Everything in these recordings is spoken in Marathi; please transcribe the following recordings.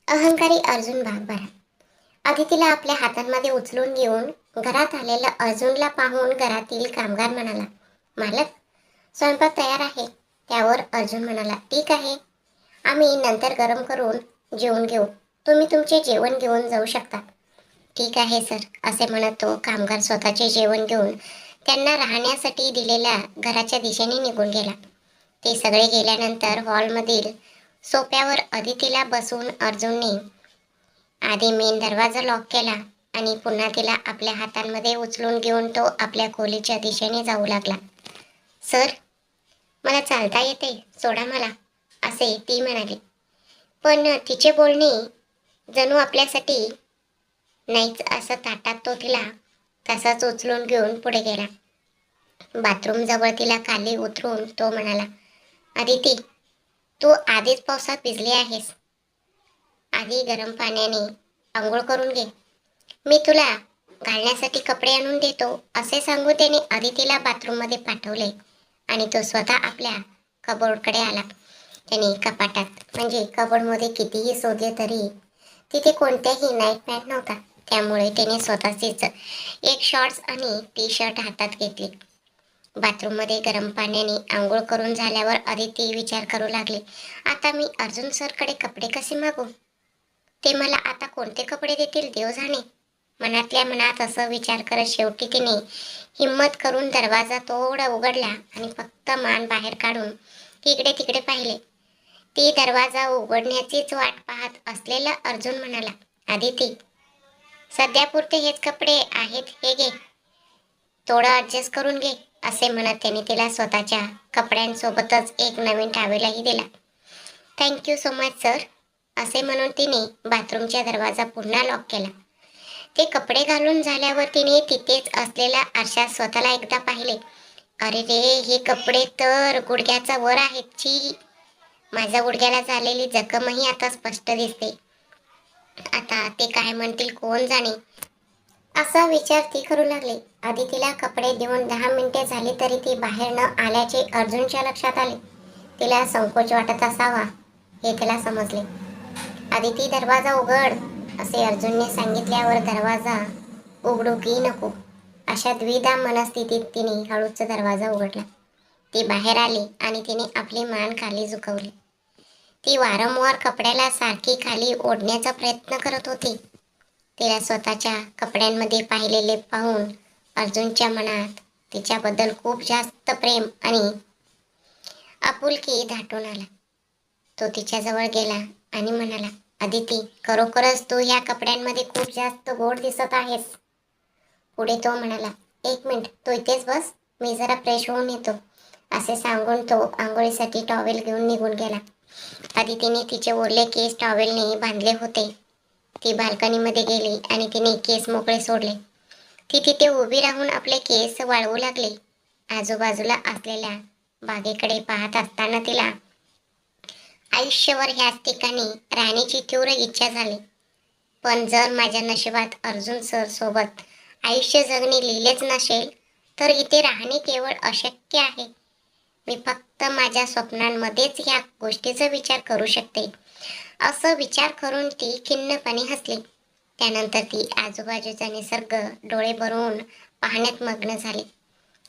अहंकारी अर्जुन भाग बरा. अदितीला आपल्या हातांमध्ये उचलून घेऊन घरात आलेल्या अर्जुनला पाहून घरातील कामगार म्हणाला, मालक, स्वयंपाक तयार आहे. त्यावर अर्जुन म्हणाला, ठीक आहे, आम्ही नंतर गरम करून जेवून घेऊ. तुम्ही तुमचे जेवण घेऊन जाऊ शकता. ठीक आहे सर, असे म्हणत तो कामगार स्वतःचे जेवण घेऊन त्यांना राहण्यासाठी दिलेल्या घराच्या दिशेने निघून गेला. ते सगळे गेल्यानंतर हॉलमधील सोफ्यावर अदितीला बसून अर्जुनने आधी मेन दरवाजा लॉक केला आणि पुन्हा तिला आपल्या हातांमध्ये उचलून घेऊन तो आपल्या खोलीच्या दिशेने जाऊ लागला. सर, मला चालता येते, सोडा मला, असे ती म्हणाली. पण तिचे बोलणे जणू आपल्यासाठी नाहीच असं ताटात तो तिला तसाच उचलून घेऊन पुढे गेला. बाथरूम जवळ तिला खाली उतरून तो म्हणाला, अदिती, तू आधीच पावसात भिजली आहेस. आधी गरम पाण्याने आंघोळ करून घे. मी तुला घालण्यासाठी कपडे आणून देतो, असे सांगून त्याने अदितीला बाथरूममध्ये पाठवले आणि तो स्वतः आपल्या कबोर्डकडे आला. त्याने कपाटात म्हणजे कबोर्डमध्ये कितीही शोधले तरी तिथे कोणत्याही नाईट पॅन्ट नव्हता. त्यामुळे त्याने स्वतःचीच एक शॉर्ट्स आणि टी शर्ट हातात घेतली. बाथरूममध्ये गरम पाण्याने आंघोळ करून झाल्यावर अदिती विचार करू लागली, आता मी अर्जुन सरकडे कपडे कसे मागू? ते मला आता कोणते कपडे देतील देव जाणे. मनातल्या मनात असं विचार करत शेवटी तिने हिम्मत करून दरवाजा थोडा उघडला आणि फक्त मान बाहेर काढून इकडे तिकडे पाहिले. ती दरवाजा उघडण्याचीच वाट पाहत असलेला अर्जुन म्हणाला, अदिती, सध्यापुरते हेच कपडे आहेत, हे घे, थोडं ॲडजस्ट करून घे, असे म्हणत त्याने तिला स्वतःच्या कपड्यांसोबतच एक नवीन टॉवेलही दिला. थँक्यू सो मच सर, असे म्हणून तिने बाथरूमचा दरवाजा पुन्हा लॉक केला. ते कपडे घालून झाल्यावर तिने तिथेच असलेल्या आरशात स्वतःला एकदा पाहिले. अरे रे, हे कपडे तर गुडघ्याचा वर आहेत. छी, माझ्या गुडघ्याला झालेली जखमही आता स्पष्ट दिसते. आता ते काय म्हणतील कोण जाणे, असा विचार ती करू लागली. आदितीला कपडे देऊन 10 मिनिटे झाली तरी ती बाहेर न आल्याचे अर्जुनच्या लक्षात आले. तिला संकोच वाटत असावा हे तिला समजले. आदिती, दरवाजा उघड, असे अर्जुनने सांगितल्यावर दरवाजा उघडू की नको अशा द्विधा मनस्थितीत तिने हळूच दरवाजा उघडला. ती बाहेर आली आणि तिने आपली मान खाली झुकवली. ती वारंवार कपड्याला सारखी खाली ओढण्याचा प्रयत्न करत होती. तिला स्वतःच्या कपड्यांमध्ये पाहिलेले पाहून अर्जुनच्या मनात तिच्याबद्दल खूप जास्त प्रेम आणि आपुलकी दाटून आला. तो तिच्याजवळ गेला आणि म्हणाला, अदिती, खरोखरच तू ह्या कपड्यांमध्ये खूप जास्त गोड दिसत आहेस. पुढे तो म्हणाला, एक मिनिट, तू इथेच बस, मी जरा फ्रेश होऊन येतो, असे सांगून तो आंघोळीसाठी टॉवेल घेऊन निघून गेला. अदितीने तिचे ओरले केस टॉवेलने बांधले होते. ती बाल्कनीमध्ये गेली आणि तिने केस मोकळे सोडले. ती तिथे उभी राहून आपले केस वाळवू लागली. आजूबाजूला असलेल्या बागेकडे पाहत असताना तिला आयुष्यभर ह्याच ठिकाणी राहण्याची तीव्र इच्छा झाली. पण जर माझ्या नशिबात अर्जुन सर सोबत आयुष्य जगणे लिहिलेच नसेल तर इथे राहणे केवळ अशक्य आहे. मी फक्त माझ्या स्वप्नांमध्येच ह्या गोष्टीचा विचार करू शकते, असं विचार करून ती खिन्नपणे हसली. त्यानंतर ती आजूबाजूचा निसर्ग डोळे भरून पाहण्यात मग्न झाली.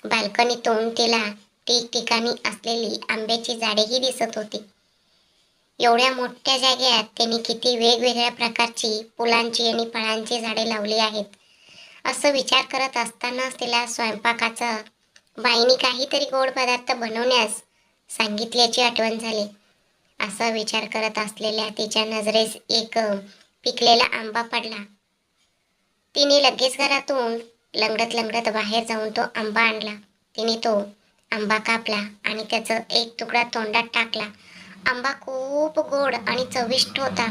बाल्कनीतून तिला ठिकठिकाणी असलेली आंब्याची झाडेही दिसत होती. एवढ्या मोठ्या जागेत त्यांनी किती वेगवेगळ्या प्रकारची फुलांची आणि फळांची झाडे लावली आहेत, असं विचार करत असतानाच तिला स्वयंपाकाचा बाईने काहीतरी गोड पदार्थ बनवण्यास सांगितल्याची आठवण झाली. असा विचार करत असलेल्या तिच्या नजरेस एक पिकलेला आंबा पडला. तिने लगेच घरातून लंगडत लंगडत बाहेर जाऊन तो आंबा आणला. तिने तो आंबा कापला आणि त्याचा एक तुकडा तोंडात टाकला. आंबा खूप गोड आणि चविष्ट होता.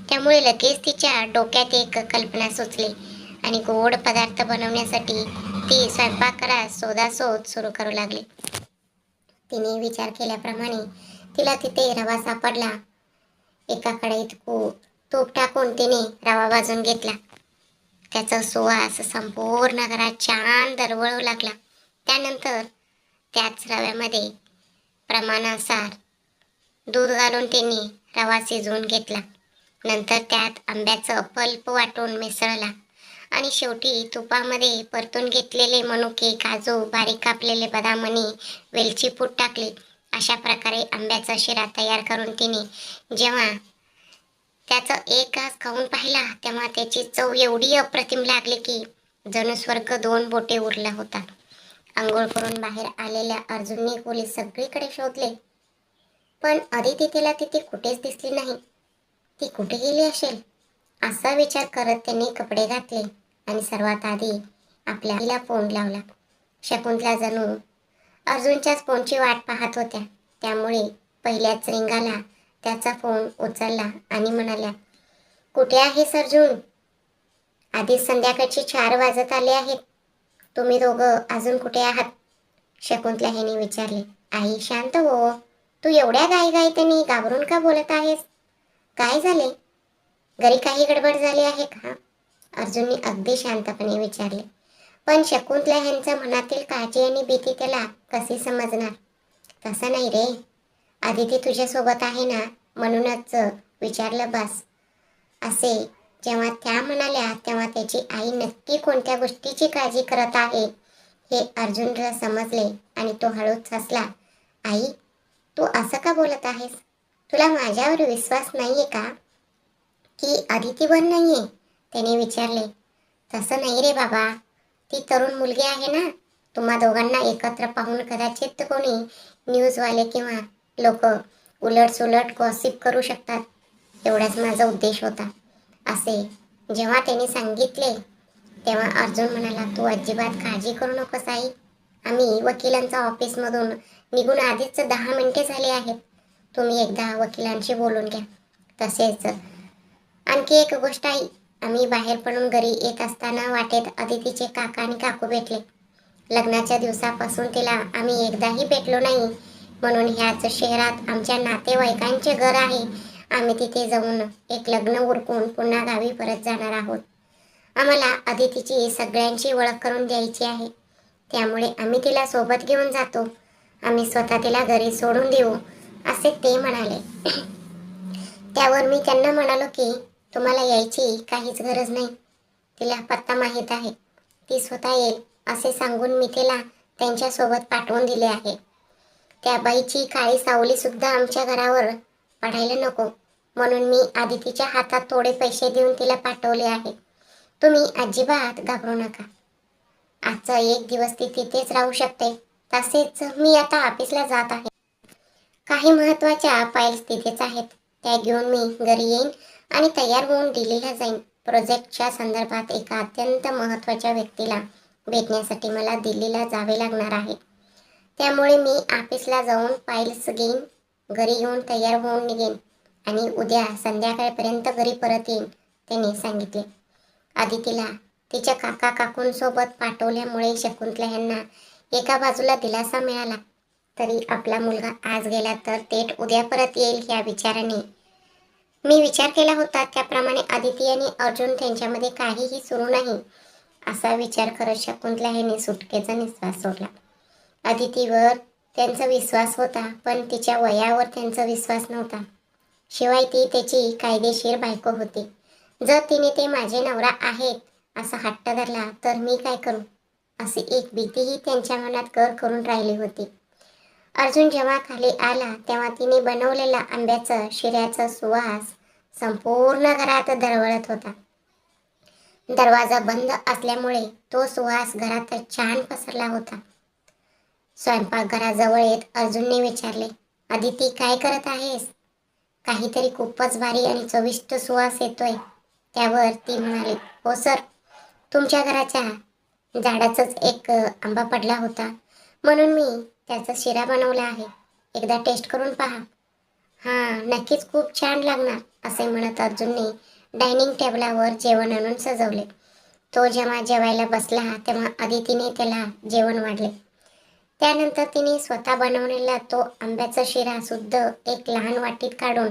त्यामुळे लगेच तिच्या डोक्यात एक कल्पना सुचली आणि गोड पदार्थ बनवण्यासाठी ती स्वयंपाकघरात शोधाशोध सुरू करू लागली. तिने विचार केल्याप्रमाणे तिला तिथे रवा सापडला. एका कढईत तूप टाकून तिने रवा भाजून घेतला. त्याचा सुवास संपूर्ण घरात छान दरवळू लागला. त्यानंतर त्याच रव्यामध्ये प्रमाणानुसार दूध घालून तिने रवा शिजवून घेतला. नंतर त्यात आंब्याचं पल्प वाटून मिसळला आणि शेवटी तुपामध्ये परतून घेतलेले मनुके, काजू, बारीक कापलेले बदाम आणि वेलची पूड टाकली. अशा प्रकारे आंब्याचा शिरा तयार करून तिने जेव्हा त्याचा एक घास खाऊन पाहिला तेव्हा त्याची चव एवढी अप्रतिम लागली की जणू स्वर्ग दोन बोटे उरला होता. अंघोळ करून बाहेर आलेल्या अर्जुनने खोली सगळीकडे शोधले, पण अदिती तिला तिथे कुठेच दिसली नाही. ती कुठे गेली असेल असा विचार करत त्यांनी कपडे घातले आणि सर्वात आधी आपल्या आईला फोन लावला. शकुंतला जणू अर्जुनच्याच फोनची वाट पाहत होत्या, त्यामुळे पहिल्याच रिंगाला त्याचा फोन उचलला आणि म्हणाल्या, कुठे आहेस अर्जुन? आधीच संध्याकाळची 4 वाजत आले आहेत. तुम्ही दोघं अजून कुठे आहात? शकुंतला ह्याने विचारले. आई शांत हो, तू एवढ्या घाईघाईने घाबरून का बोलत आहेस? काय झाले? घरी काही गडबड झाली आहे का? अर्जुनने अगदी शांतपणे विचारले. पण शकुंतला ह्यांच्या मनातील काळजी आणि भीती त्याला कशी समजणार? तसं नाही रे, आदिती तुझ्यासोबत आहे ना, म्हणूनच विचारलं बस. असे जेव्हा त्या म्हणाल्या तेव्हा त्याची आई नक्की कोणत्या गोष्टीची काळजी करत आहे हे अर्जुनला समजले आणि तो हळूच हसला. आई, तू असं का बोलत आहेस? तुला माझ्यावर विश्वास नाहीये का? की अदिती बन नाहीये? त्याने विचारले. तसं नाही रे बाबा, ती तरुण मुलगी आहे ना. तुम्हा दोघांना एकत्र पाहून कदाचित कोणी न्यूजवाले किंवा लोक उलट गॉसिप करू शकतात, एवढाच माझा उद्देश होता. असे जेव्हा त्याने सांगितले तेव्हा अर्जुन म्हणाला, तू अजिबात काळजी करू नकोस आई. आम्ही वकिलांच्या ऑफिसमधून निघून आधीच 10 मिनिटे झाली आहेत. तुम्ही एकदा वकिलांशी बोलून घ्या. तसेच आणखी एक गोष्ट आई, आम्ही बाहेर पडून घरी येत असताना वाटेत अदितीचे काका आणि काकू भेटले. लग्नाच्या दिवसापासून तिला आम्ही एकदाही भेटलो नाही, म्हणून ह्याच शहरात आमच्या नातेवाईकांचे घर आहे. आम्ही तिथे जाऊन एक लग्न उरकून पुन्हा गावी परत जाणार आहोत. आम्हाला अदितीची सगळ्यांची ओळख करून द्यायची आहे, त्यामुळे आम्ही तिला सोबत घेऊन जातो. आम्ही स्वतः तिला घरी सोडून देऊ, असे ते म्हणाले. त्यावर मी त्यांना म्हणालो की तुम्हाला यायची काहीच गरज नाही. तिला पत्ता माहीत आहे, ती स्वतः येईल असे सांगून मी तिला त्यांच्यासोबत पाठवून दिले आहे. त्या बाईची काळी सावली सुद्धा आमच्या घरावर पडायला नको, म्हणून मी आदितीच्या हातात थोडे पैसे देऊन तिला पाठवले आहे. तुम्ही अजिबात घाबरू नका. आजचा एक दिवस ती तिथेच राहू शकते. तसेच मी आता ऑफिसला जात आहे. काही महत्त्वाच्या फाईल्स तिथेच आहेत, त्या घेऊन मी घरी येईन आणि तयार होऊन दिल्लीला जाईन. प्रोजेक्टच्या संदर्भात एका अत्यंत महत्त्वाच्या व्यक्तीला भेटण्यासाठी मला दिल्लीला जावे लागणार आहे. त्यामुळे मी ऑफिसला जाऊन फाईल्स घेईन, घरी येऊन तयार होऊन निघेन आणि उद्या संध्याकाळपर्यंत घरी परत येईन, त्याने सांगितले. आदितीला तिच्या काका काकूंसोबत पाठवल्यामुळे शकुंतला यांना एका बाजूला दिलासा मिळाला. तरी आपला मुलगा आज गेला तर थेट उद्या परत येईल या विचाराने मी विचार केला होता, त्याप्रमाणे आदिती आणि अर्जुन त्यांच्यामध्ये काहीही सुरू नाही असा विचार करत शकुंतला यांनी सुटकेचा निश्वास सोडला. आदितीवर त्यांचा विश्वास होता, पण तिच्या वयावर त्यांचा विश्वास नव्हता. शिवाय ती त्याची कायदेशीर बायको होती. जर तिने ते माझे नवरा आहेत असा हट्ट धरला तर मी काय करू, अशी एक भीतीही त्यांच्या मनात घर करून राहिली होती. अर्जुन जेव्हा खाली आला तेव्हा तिने बनवलेला आंब्याचा शिऱ्याचा सुवास संपूर्ण घरात दरवळत होता. दरवाजा बंद असल्यामुळे तो सुवास घरात छान पसरला होता. स्वयंपाकघराजवळ येत अर्जुनने विचारले, अदिती काय करत आहेस? काहीतरी खूपच भारी आणि चविष्ट सुवास येतोय. त्यावर ती म्हणाली, हो सर, तुमच्या घराच्या झाडाचाच एक आंबा पडला होता, म्हणून मी त्याचा शिरा बनवला आहे. एकदा टेस्ट करून पहा. हां, नक्कीच खूप छान लागणार, असे म्हणत अर्जुनने डायनिंग टेबलावर जेवण आणून सजवले. तो जेव्हा जेवायला बसला तेव्हा आदितीने त्याला जेवण वाढले. त्यानंतर तिने स्वतः बनवलेला तो आंब्याचा शिरा सुद्धा एक लहान वाटीत काढून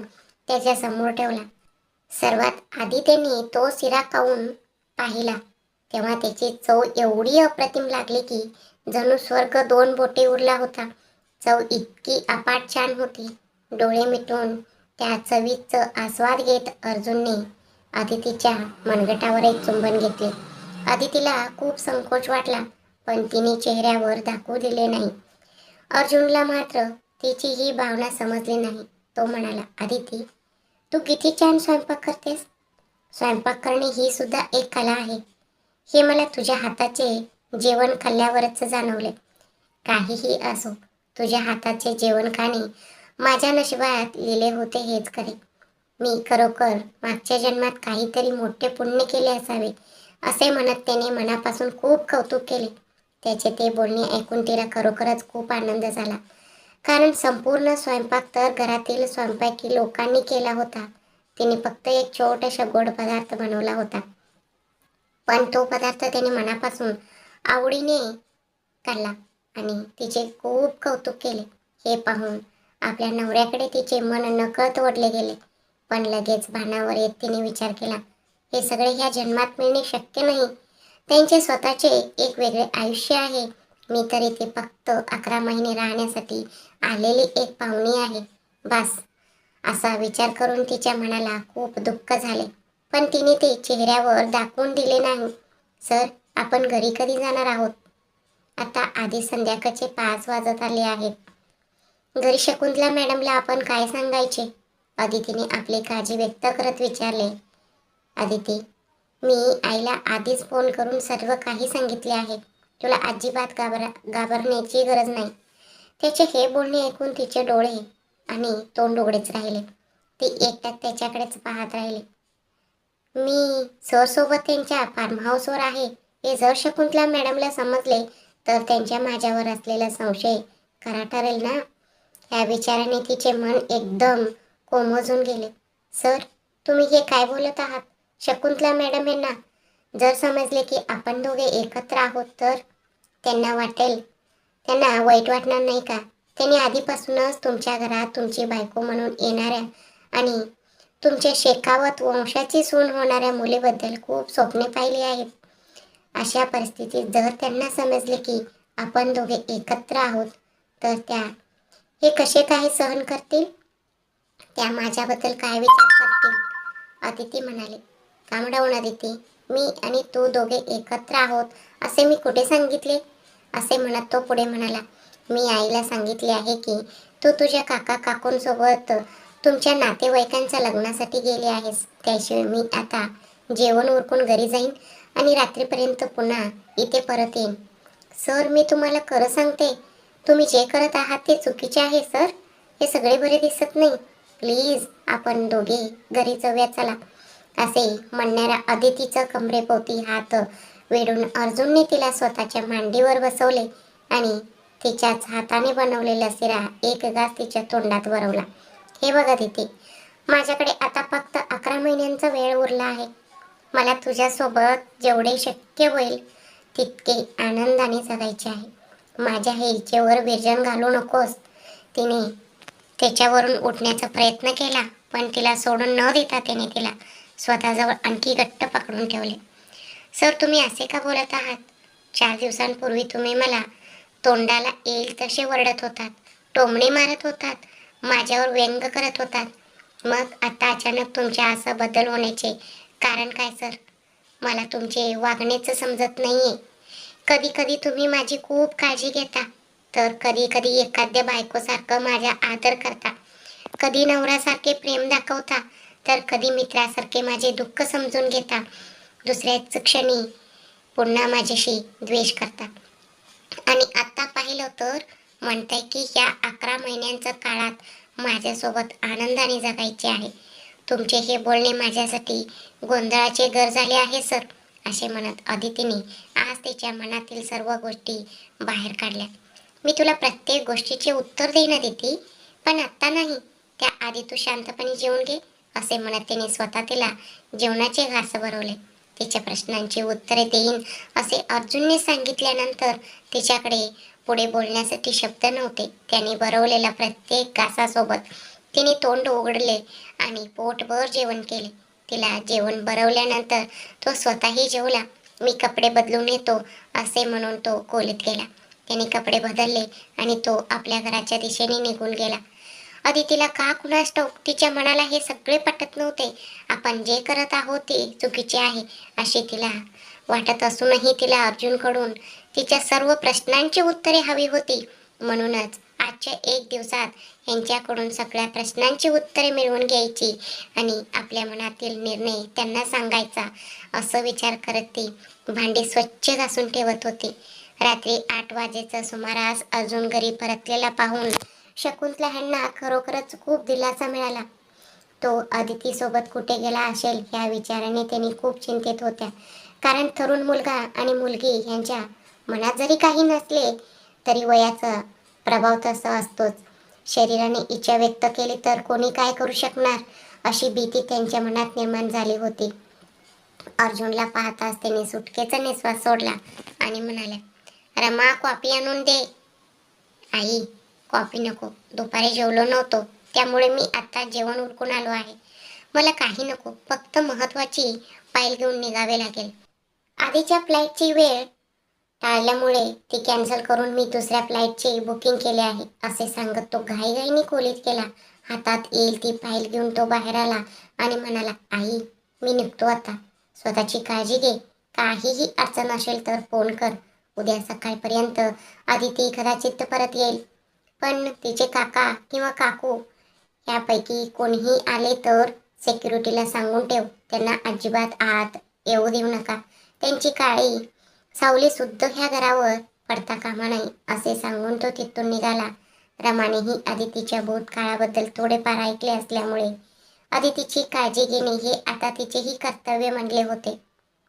त्याच्या समोर ठेवला. सर्वात आधी त्यांनी तो शिरा खाऊन पाहिला तेव्हा त्याची चव एवढी अप्रतिम लागली की जणू स्वर्ग दोन बोटे उरला होता. चव इतकी अफाट छान होती, डोळे मिटून त्या चवीचं आस्वाद घेत अर्जुनने अदितीच्या मनगटावर एक चुंबन घेतले. अदितीला खूप संकोच वाटला, पण तिने चेहऱ्यावर दाखवू दिले नाही. अर्जुनला मात्र तिची ही भावना समजली नाही. तो म्हणाला, अदिती, तू किती छान स्वयंपाक करतेस. स्वयंपाक करणे ही सुद्धा एक कला आहे. हे मला तुझ्या हाताचे जेवण खाल्ल्यावरच जाणवले. काहीही असो, तुझ्या हाताचे जेवण खाणे माझ्या नशिबात लिहिले होते हेच खरे. मी खरोखर मागच्या जन्मात काहीतरी मोठे पुण्य केले असावे, असे म्हणत त्याने मनापासून खूप कौतुक केले. त्याचे ते बोलणे ऐकून तिला खरोखरच खूप आनंद झाला, कारण संपूर्ण स्वयंपाक तर घरातील स्वयंपाकी लोकांनी केला होता. तिने फक्त एक छोटासा गोड पदार्थ बनवला होता, पण तो पदार्थ त्याने मनापासून आवडीने काढला आणि तिचे खूप कौतुक केले. हे पाहून आपल्या नवऱ्याकडे तिचे मन नकळत ओढले गेले. पण लगेच भानावर येत तिने विचार केला, हे सगळे ह्या जन्मात मिळणे शक्य नाही. त्यांचे स्वतःचे एक वेगळे आयुष्य आहे. मी तर इथे फक्त 11 महिने राहण्यासाठी आलेली एक पाहुणी आहे, बस. असा विचार करून तिच्या मनाला खूप दुःख झाले, पण तिने ते चेहऱ्यावर दाखवून दिले नाही. सर, आपण घरी कधी जाणार आहोत. आता आधी संध्याकाळचे 5 वाजत आले आहेत. घरी शकुंतला मॅडमला आपण काय सांगायचे. अदितीने आपली काळजी व्यक्त करत विचारले. अदिती, मी आईला आधीच फोन करून सर्व काही सांगितले आहे. तुला अजिबात घाबरण्याची गरज नाही. त्याचे हे बोलणे ऐकून तिचे डोळे आणि तोंड उघडेच राहिले. ती एकट्यात त्याच्याकडेच पाहत राहिली. मी सर सोबत त्यांच्या फार्म हाऊसवर आहे हे जर शकुंतला मॅडमला समजले तर त्यांच्या माझ्यावर असलेला संशय खरा ठरेल ना. ह्या विचाराने तिचे मन एकदम कोमजून गेले. सर, तुम्ही हे काय बोलत आहात. शकुंतला मॅडम यांना जर समजले की आपण दोघे एकत्र आहोत तर त्यांना वाईट वाटणार नाही का. त्यांनी आधीपासूनच तुमच्या घरात तुमची बायको म्हणून येणाऱ्या आणि तुमच्या शेखावत वंशाची सून होणाऱ्या मुलीबद्दल खूप स्वप्ने पाहिली आहेत. अशा परिस्थितीत जर त्यांना समजले की आपण दोघे एकत्र आहोत तर त्या हे कसे काही सहन करतील. त्या माझ्याबद्दल काय विचार करतील. अदिती म्हणाले, काम डाऊन अदिती, मी आणि तू दोघे एकत्र आहोत असे मी कुठे सांगितले. असे म्हणत तो पुढे म्हणाला, मी आईला सांगितले आहे की तू तुझ्या काका काकूंसोबत तुमच्या नातेवाईकांच्या लग्नासाठी गेले आहेस. त्याशिवाय मी आता जेवण उरकून घरी जाईन आणि रात्रीपर्यंत पुन्हा इथे परत येईन. सर, मी तुम्हाला खरं सांगते, तुम्ही जे करत आहात ते चुकीचे आहे सर. हे सगळे बरे दिसत नाही. प्लीज आपण दोघे घरी जाऊया चला. असे म्हणणाऱ्या अदितीचं कमरेपोटी हात वेढून अर्जुनने तिला स्वतःच्या मांडीवर बसवले आणि तिच्याच हाताने बनवलेला शिरा एक घास तिच्या तोंडात भरवला. हे बघ अदिती, माझ्याकडे आता फक्त 11 महिन्यांचा वेळ उरला आहे. मला तुझ्यासोबत जेवढे शक्य होईल तितके आनंदाने जगायचे आहे. माझ्या हे इच्छेवर विरजण घालू नकोस. तिने त्याच्यावरून उठण्याचा प्रयत्न केला, पण तिला सोडून न देता त्याने तिला स्वतःजवळ आणखी घट्ट पकडून ठेवले. सर, तुम्ही असे का बोलत आहात. 4 दिवसांपूर्वी तुम्ही मला तोंडाला येईल तसे वरडत होतात, टोमणे मारत होतात, माझ्यावर व्यंग करत होतात. मग आता अचानक तुमच्या असं बदल होण्याचे कारण काय सर. मला तुमचे वागणेच समजत नाहीये. कधी कधी तुम्ही माझी खूप काळजी घेता, तर कधी कधी एखाद्या बायकोसारखं माझा आदर करता. कधी नवऱ्यासारखे प्रेम दाखवता, तर कधी मित्रासारखे माझे दुःख समजून घेता. दुसऱ्याच क्षणी पुन्हा माझ्याशी द्वेष करता. आणि आता पाहिलं तर म्हणताय की या 11 महिन्यांच्या काळात माझ्यासोबत आनंदाने जगायचे आहे. तुमचे हे बोलणे माझ्यासाठी गोंधळाचे घर झाले आहे सर. असे म्हणत अदितीने आज तिच्या मनातील सर्व गोष्टी बाहेर काढल्या. मी तुला प्रत्येक गोष्टीचे उत्तर देईन अदिती, पण आत्ता नाही. त्याआधी तू शांतपणे जेवून घे. असे म्हणत तिने स्वतः तिला जेवणाचे घास भरवले. तिच्या प्रश्नांची उत्तरे देईन असे अर्जुनने सांगितल्यानंतर तिच्याकडे पुढे बोलण्यासाठी शब्द नव्हते. त्याने भरवलेल्या प्रत्येक घासासोबत तिने तोंड उघडले आणि पोटभर जेवण केले. तिला जेवण भरवल्यानंतर तो स्वतःही जेवला. मी कपडे बदलून येतो असे म्हणून तो खोलीत गेला. त्याने कपडे बदलले आणि तो आपल्या घराच्या दिशेने निघून गेला. अदितीला का कुणास ठाऊक तिच्या मनाला हे सगळे पटत नव्हते. आपण जे करत आहोत ते चुकीचे आहे अशी तिला वाटत असूनही तिला अर्जुनकडून तिच्या सर्व प्रश्नांची उत्तरे हवी होती. म्हणूनच आजच्या एक दिवसात यांच्याकडून सगळ्या प्रश्नांची उत्तरे मिळवून घ्यायची आणि आपल्या मनातील निर्णय त्यांना सांगायचा असं विचार करत ती भांडी स्वच्छ घासून ठेवत होती. रात्री 8 वाजेच्या सुमारास अर्जुन घरी परतलेला पाहून शकुंतला ह्यांना खरोखरच खूप दिलासा मिळाला. तो अदिती सोबत कुठे गेला असेल या विचाराने त्यांनी खूप चिंतेत होत्या. कारण तरुण मुलगा आणि मुलगी यांच्या मनात जरी काही नसले तरी वयाचा प्रभाव तसा असतोच. शरीराने इच्छा व्यक्त केली तर कोणी काय करू शकणार अशी भीती त्यांच्या मनात निर्माण झाली होती. अर्जुनला पाहताच त्यांनी सुटकेचा निश्वास सोडला आणि म्हणाल्या, रमा कॉफी आणून दे. आई, कॉफी नको, दुपारी जेवलो नव्हतो त्यामुळे मी आता जेवण उरकून आलो आहे. मला काही नको, फक्त महत्वाची फाईल घेऊन निघावे लागेल. आधीच्या फ्लाईटची वेळ टाळल्यामुळे ती कॅन्सल करून मी दुसऱ्या फ्लाईटची बुकिंग केली आहे असे सांगत तो घाईघाईने खोलीत गेला. हातात येईल ती फाईल घेऊन तो बाहेर आला आणि म्हणाला, आई मी निघतो आता. स्वतःची काळजी घे. काहीही अडचण असेल तर फोन कर. उद्या सकाळपर्यंत आदिती कदाचित परत येईल. पण तिचे काका किंवा काकू यापैकी कोणीही आले तर सिक्युरिटीला सांगून ठेव. त्यांना अजिबात आत येऊ देऊ नका. त्यांची काळी सावली सुद्धा ह्या घरावर पडता कामा नाही असे सांगून तो तिथून निघाला. रमानेही आदितीच्या भूतकाळाबद्दल थोडेफार ऐकले असल्यामुळे आदितीची काळजी घेणे हे आता तिचेही कर्तव्य मानले होते.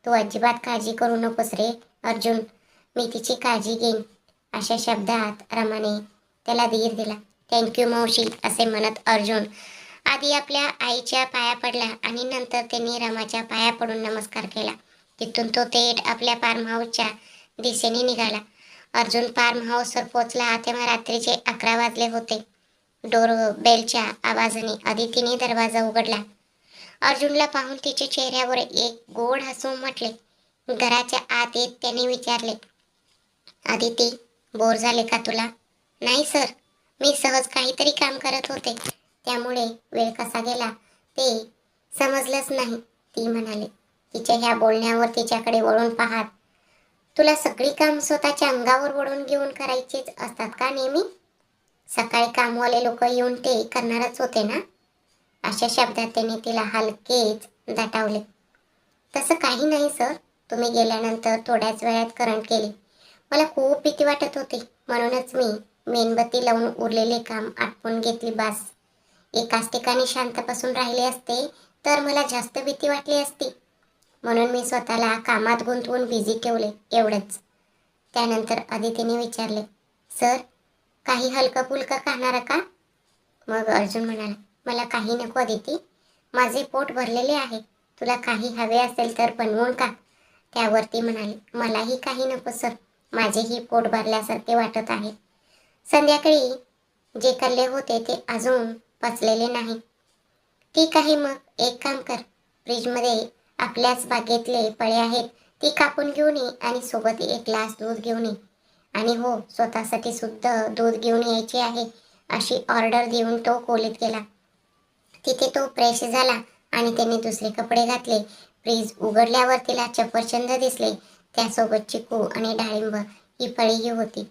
तू अजिबात काळजी करू नकोस रे अर्जुन, मी तिची काळजी घेईन अशा शब्दात रमाने त्याला धीर दिला. थँक्यू मावशी असे म्हणत अर्जुन आधी आपल्या आईच्या पाया पडला आणि नंतर त्यांनी रमाच्या पाया पडून नमस्कार केला. तिथून तो थेट आपल्या फार्म हाऊसच्या दिशेने निघाला. अर्जुन फार्म हाऊसवर पोचला तेव्हा रात्रीचे 11 वाजले होते. डोर बेलच्या आवाजाने अदितीने दरवाजा उघडला. अर्जुनला पाहून तिच्या चेहऱ्यावर एक गोड हसू उमटले. घराच्या आत येत त्याने विचारले, अदिती बोर झाले का तुला? नाही सर, मी सहज काहीतरी काम करत होते त्यामुळे वेळ कसा गेला ते समजलंच नाही, ती म्हणाली. तिच्या ह्या बोलण्यावर तिच्याकडे वळून पाहत, तुला सगळी काम स्वतःच्या अंगावर ओढून घेऊन करायचेच असतात का नेहमी? सकाळी कामवाले लोक येऊन ते करणारच होते ना? अशा शब्दात त्याने तिला हलकेच दटावले. तसं काही नाही सर, तुम्ही गेल्यानंतर थोड्याच वेळात करंट गेली. मला खूप भीती वाटत होती म्हणूनच मी मेणबत्ती लावून उरलेले काम आटपून घेतली बास. एकाच ठिकाणी शांत बसून राहिले असते तर मला जास्त भीती वाटली असती. म्हणून मी स्वतःला कामात गुंतवून बिझी ठेवले एवढंच. त्यानंतर अदितीने विचारले, सर काही हलकं फुलकं खाणार का? मग अर्जुन म्हणाला, मला काही नको अदिती, माझे पोट भरलेले आहे. तुला काही हवे असेल तर बनवून का? त्यावरती म्हणाली, मलाही काही नको सर, माझेही पोट भरल्यासारखे वाटत आहे. संध्याकाळी जे खाल्ले होते ते अजून पचलेले नाही. ठीक आहे, मग एक काम कर, फ्रीजमध्ये आपल्याच बागेतले फळे आहेत ती कापून घेऊन ये आणि सोबत एक ग्लास दूध घेऊन ये. आणि हो, स्वतःसाठी सुद्धा दूध घेऊन यायचे आहे अशी ऑर्डर देऊन तो खोलीत गेला. तिथे तो फ्रेश झाला आणि त्याने दुसरे कपडे घातले. फ्रीज उघडल्यावर तिला सफरचंद दिसले, त्यासोबत चिकू आणि डाळिंब ही फळेही होती.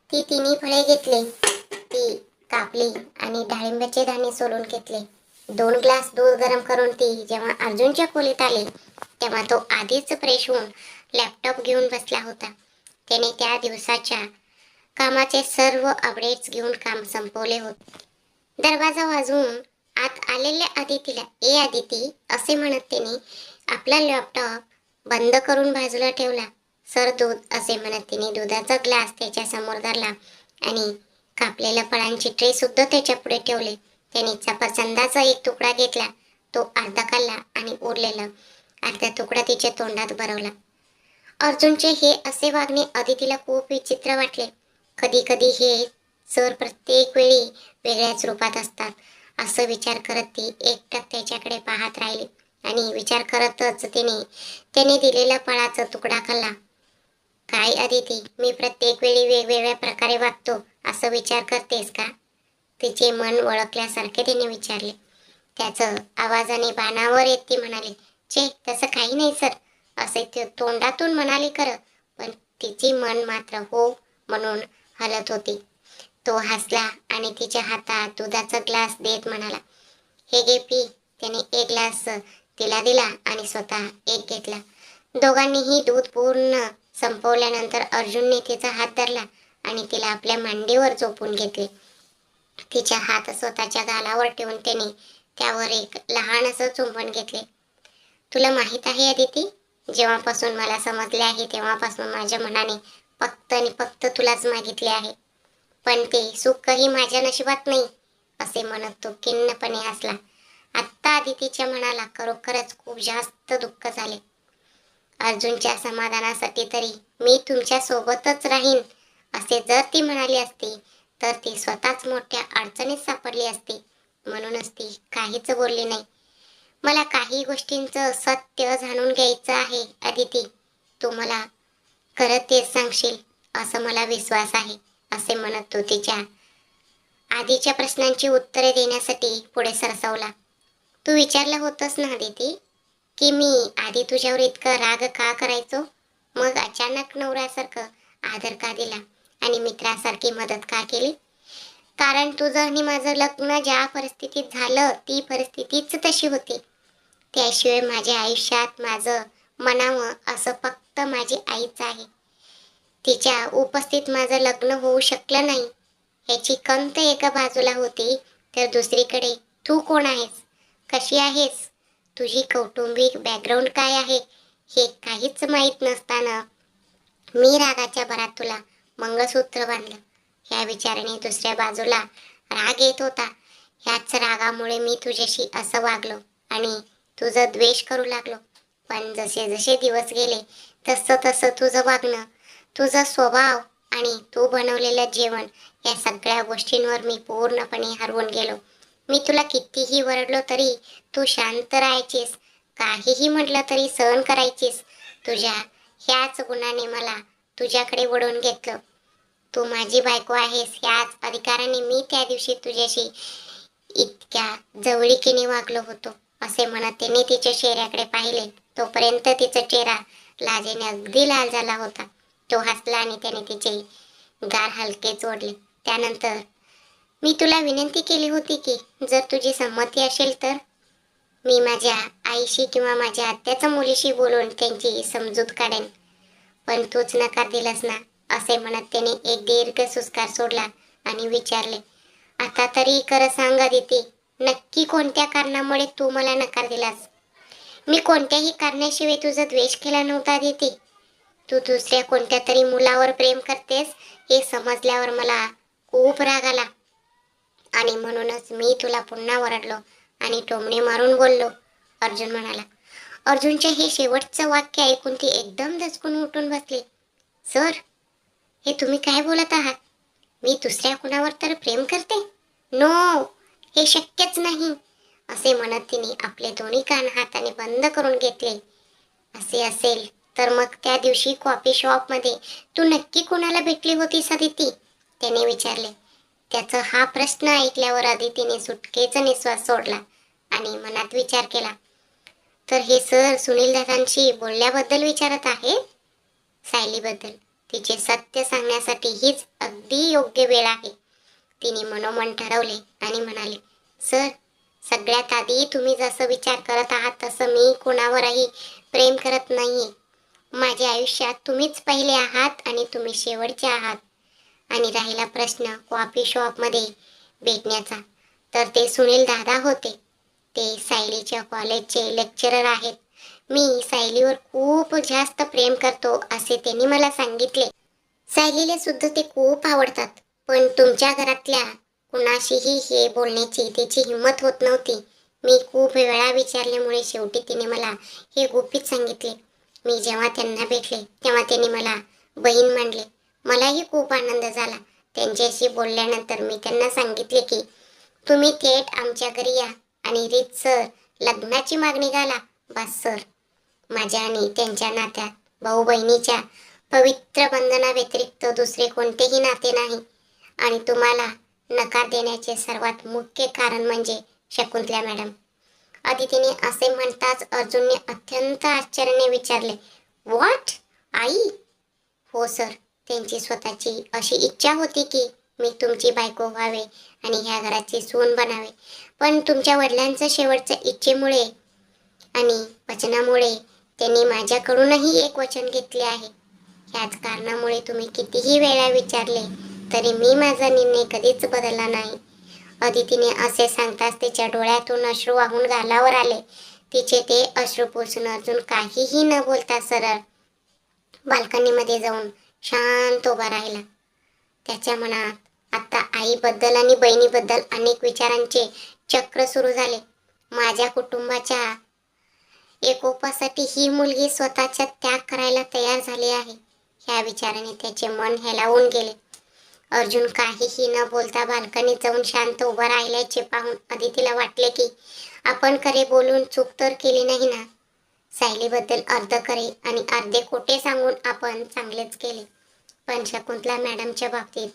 ती तिन्ही फळे घेतली, ती कापली आणि डाळिंबाचे दाणे सोलून घेतले. 2 ग्लास दूध गरम करून ती जेव्हा अर्जुनच्या खोलीत आली तेव्हा तो आधीच फ्रेश होऊन लॅपटॉप घेऊन बसला होता. त्याने त्या दिवसाच्या कामाचे सर्व अपडेट्स घेऊन काम संपवले होते. दरवाजा वाजवून आत आलेल्या अदितीला, ए अदिती असे म्हणत त्याने आपला लॅपटॉप बंद करून बाजूला ठेवला. सर दूध असे म्हणत तिने दुधाचा ग्लास त्याच्या समोर धरला आणि कापलेल्या फळांची ट्रे सुद्धा त्याच्या पुढे ठेवले. त्याने सफरचंदाचा एक तुकडा घेतला, तो अर्धा खाल्ला आणि उरलेला अर्धा तुकडा तिच्या तोंडात भरवला. अर्जुनचे हे असे वागणे अदितीला खूप विचित्र वाटले. कधी कधी हे सर प्रत्येक वेळी वेगळ्याच रूपात असतात असं विचार करत ती एकटक त्याच्याकडे पाहत राहिली आणि विचार करतच त्याने दिलेला फळाचा तुकडा खाल्ला. काय अदिती, मी प्रत्येक वेळी वेगवेगळ्या प्रकारे वागतो असं विचार करतेस का? तिचे मन ओळखल्यासारखे तिने विचारले. त्याचं आवाजाने बाणावर येत ती म्हणाली, "चे तसं काही नाही सर." असे ते तोंडातून म्हणाली खरं, पण तिची मन मात्र हो म्हणून हलत होती. तो हसला आणि तिच्या हातात दुधाचा ग्लास देत म्हणाला, "हे घे पी." त्याने एक ग्लास तिला दिला आणि स्वतः एक घेतला. दोघांनीही दूध पूर्ण संपवल्यानंतर अर्जुनने तिचा हात धरला आणि तिला आपल्या मांडीवर झोपून घेतले. तिच्या हात स्वतःच्या गालावर ठेवून त्याने त्यावर एक लहान असं चुंबन घेतले. "तुला माहित आहे अदिती, जेव्हापासून मला समजले आहे तेव्हापासून माझ्या मनाने फक्त आणि फक्त तुलाच मागितले आहे. पण ते सुखही माझ्या नशिबात नाही." असे म्हणत तो खिन्नपणे हसला. आत्ता अदितीच्या मनाला खरोखरच खूप जास्त दुःख झाले. अर्जुनच्या समाधानासाठी तरी मी तुमच्या सोबतच राहीन असे जर ती म्हणाली असती तर ती स्वतःच मोठ्या अडचणीत सापडली असती. म्हणूनच ती काहीच बोलली नाही. "मला काही गोष्टींचं सत्य जाणून घ्यायचं आहे अदिती. तू मला खरं तेच सांगशील असं मला विश्वास आहे." असे म्हणत तो तिच्या आधीच्या प्रश्नांची उत्तरे देण्यासाठी पुढे सरसावला. "तू विचारलं होतंस ना अदिती, की मी आधी तुझ्यावर इतका राग का करायचो? मग अचानक नवऱ्यासारखं आदर का दिला आणि मित्रासारखी मदत का केली? कारण तुझं आणि माझं लग्न ज्या परिस्थितीत झालं ती परिस्थितीच तशी होती. त्याशिवाय माझ्या आयुष्यात माझं म्हणावं असं फक्त माझी आईच आहे. तिच्या उपस्थित माझं लग्न होऊ शकलं नाही याची खंत एका बाजूला होती, तर दुसरीकडे तू कोण आहेस, कशी आहेस, तुझी कौटुंबिक बॅकग्राऊंड काय आहे हे काहीच माहीत नसताना मी रागाच्या भरात तुला मंगळसूत्र बांधलं. ह्या विचाराने दुसऱ्या बाजूला राग येत होता. ह्याच रागामुळे मी तुझ्याशी असं वागलो आणि तुझं द्वेष करू लागलो. पण जसे जसे दिवस गेले तसं तसं तुझं वागणं, तुझा स्वभाव आणि तू बनवलेलं जेवण या सगळ्या गोष्टींवर मी पूर्णपणे हरवून गेलो. मी तुला कितीही वरडलो तरी तू शांत राहायचीस, काहीही म्हटलं तरी सहन करायचीस. तुझ्या ह्याच गुणाने मला तुझ्याकडे वळवून घेतलं. तू माझी बायको आहेस ह्याच अधिकाराने मी त्या दिवशी तुझ्याशी इतक्या जवळीकीने वागलो होतो. असे म्हणत तिने तिच्या चेहऱ्याकडे पाहिले. तोपर्यंत तिचा चेहरा लाजेने अगदी लाल झाला होता. तो हसला आणि त्याने तिचे गाल हलकेच ओढले. त्यानंतर, "मी तुला विनंती केली होती की जर तुझी संमती असेल तर मी माझ्या आईशी किंवा माझ्या आत्याच्या मुलीशी बोलून त्यांची समजूत काढेन. पण तूच नकार दिलास ना." असे म्हणत त्याने एक दीर्घ सुस्कार सोडला आणि विचारले, "आता तरी खरं सांग अदिती, नक्की कोणत्या कारणामुळे तू मला नकार दिलास?" "मी कोणत्याही कारणाशिवाय तुझा द्वेष केला नव्हता अदिती. तू दुसऱ्या कोणत्या तरी मुलावर प्रेम करतेस हे समजल्यावर मला खूप राग आला आणि म्हणूनच मी तुला पुन्हा ओरडलो आणि टोमणे मारून बोललो." अर्जुन म्हणाला. अर्जुनचे हे शेवटचं वाक्य ऐकून ती एकदम दचकून उठून बसली. "सर, हे तुम्ही काय बोलत आहात? मी दुसऱ्या कुणावर तर प्रेम करते? नो, हे शक्यच नाही." असे म्हणत तिने आपले दोन्ही कान हाताने बंद करून घेतले. "असे असेल तर मग त्या दिवशी कॉफी शॉपमध्ये तू नक्की कुणाला भेटली होतीस अदिती?" त्याने विचारले. त्याचा हा प्रश्न ऐकल्यावर अदितीने सुटकेचा निश्वास सोडला आणि मनात विचार केला, तर हे सर सुनील दादांशी बोलल्याबद्दल विचारत आहेत? सायलीबद्दल. तिचे सत्य सांगण्यासाठी हीच अगदी योग्य वेळ आहे. तिने मनोमन ठरवले आणि म्हणाले, "सर, सगळ्यात आधी तुम्ही जसं विचार करत आहात तसं मी कोणावरही प्रेम करत नाहीये. माझ्या आयुष्यात तुम्हीच पहिले आहात आणि तुम्ही शेवटचे आहात. आणि राहिला प्रश्न कॉफी शॉपमध्ये भेटण्याचा, तर ते सुनील दादा होते. ते सायलीच्या कॉलेजचे लेक्चरर आहेत. मी सायलीवर खूप जास्त प्रेम करतो असे त्यांनी मला सांगितले. सायलीला सुद्धा ते खूप आवडतात. पण तुमच्या घरातल्या कुणाशीही हे बोलण्याची तिची हिंमत होत नव्हती. मी खूप वेळा विचारल्यामुळे शेवटी तिने मला हे गुपित सांगितले. मी जेव्हा त्यांना भेटले तेव्हा त्यांनी मला बहीण मानले. मलाही खूप आनंद झाला. त्यांच्याशी बोलल्यानंतर मी त्यांना सांगितले की तुम्ही थेट आमच्या घरी या आणि रीतसर लग्नाची मागणी घाला. बस सर, माझ्या आणि त्यांच्या नात्यात भाऊ बहिणीच्या पवित्र बंधना व्यतिरिक्त दुसरे कोणतेही नाते नाही आणि तुम्हाला नकार देण्याचे सर्वात मुख्य कारण म्हणजे शकुंतला मॅडम. अदितीने असे म्हणताच अर्जुनने अत्यंत आश्चर्याने विचारले, व्हॉट? आई? हो सर, त्यांची स्वतःची अशी इच्छा होती की मी तुमची बायको व्हावे आणि ह्या घराची सून बनावे. पण तुमच्या वडिलांच्या शेवटच्या इच्छेमुळे आणि वचनामुळे त्यांनी माझ्याकडूनही एक वचन घेतले आहे. ह्याच कारणामुळे तुम्ही कितीही वेळा विचारले तरी मी माझा निर्णय कधीच बदलला नाही. अदितीने असे सांगताच तिच्या डोळ्यातून अश्रू वाहून गालावर आले. तिचे ते अश्रू पुसून अजून काहीही न बोलता सरळ बाल्कनीमध्ये जाऊन शांत उभा राहिला. त्याच्या मनात आता आईबद्दल आणि बहिणीबद्दल अनेक विचारांचे चक्र सुरू झाले. माझ्या कुटुंबाच्या एकोपासाठी ही मुलगी स्वतःचा त्याग करायला तयार झाली आहे. ह्या विचाराने त्याचे मन हेलावून गेले. अर्जुन काहीही न बोलता बाल्कनीत जाऊन शांत उभा राहिल्याचे पाहून अदितीला वाटले की आपण खरे बोलून चूक तर केली नाही ना. सायलीबद्दल अर्ध खरे आणि अर्धे खोटे सांगून आपण चांगलेच केले. पण शकुंतला मॅडमच्या बाबतीत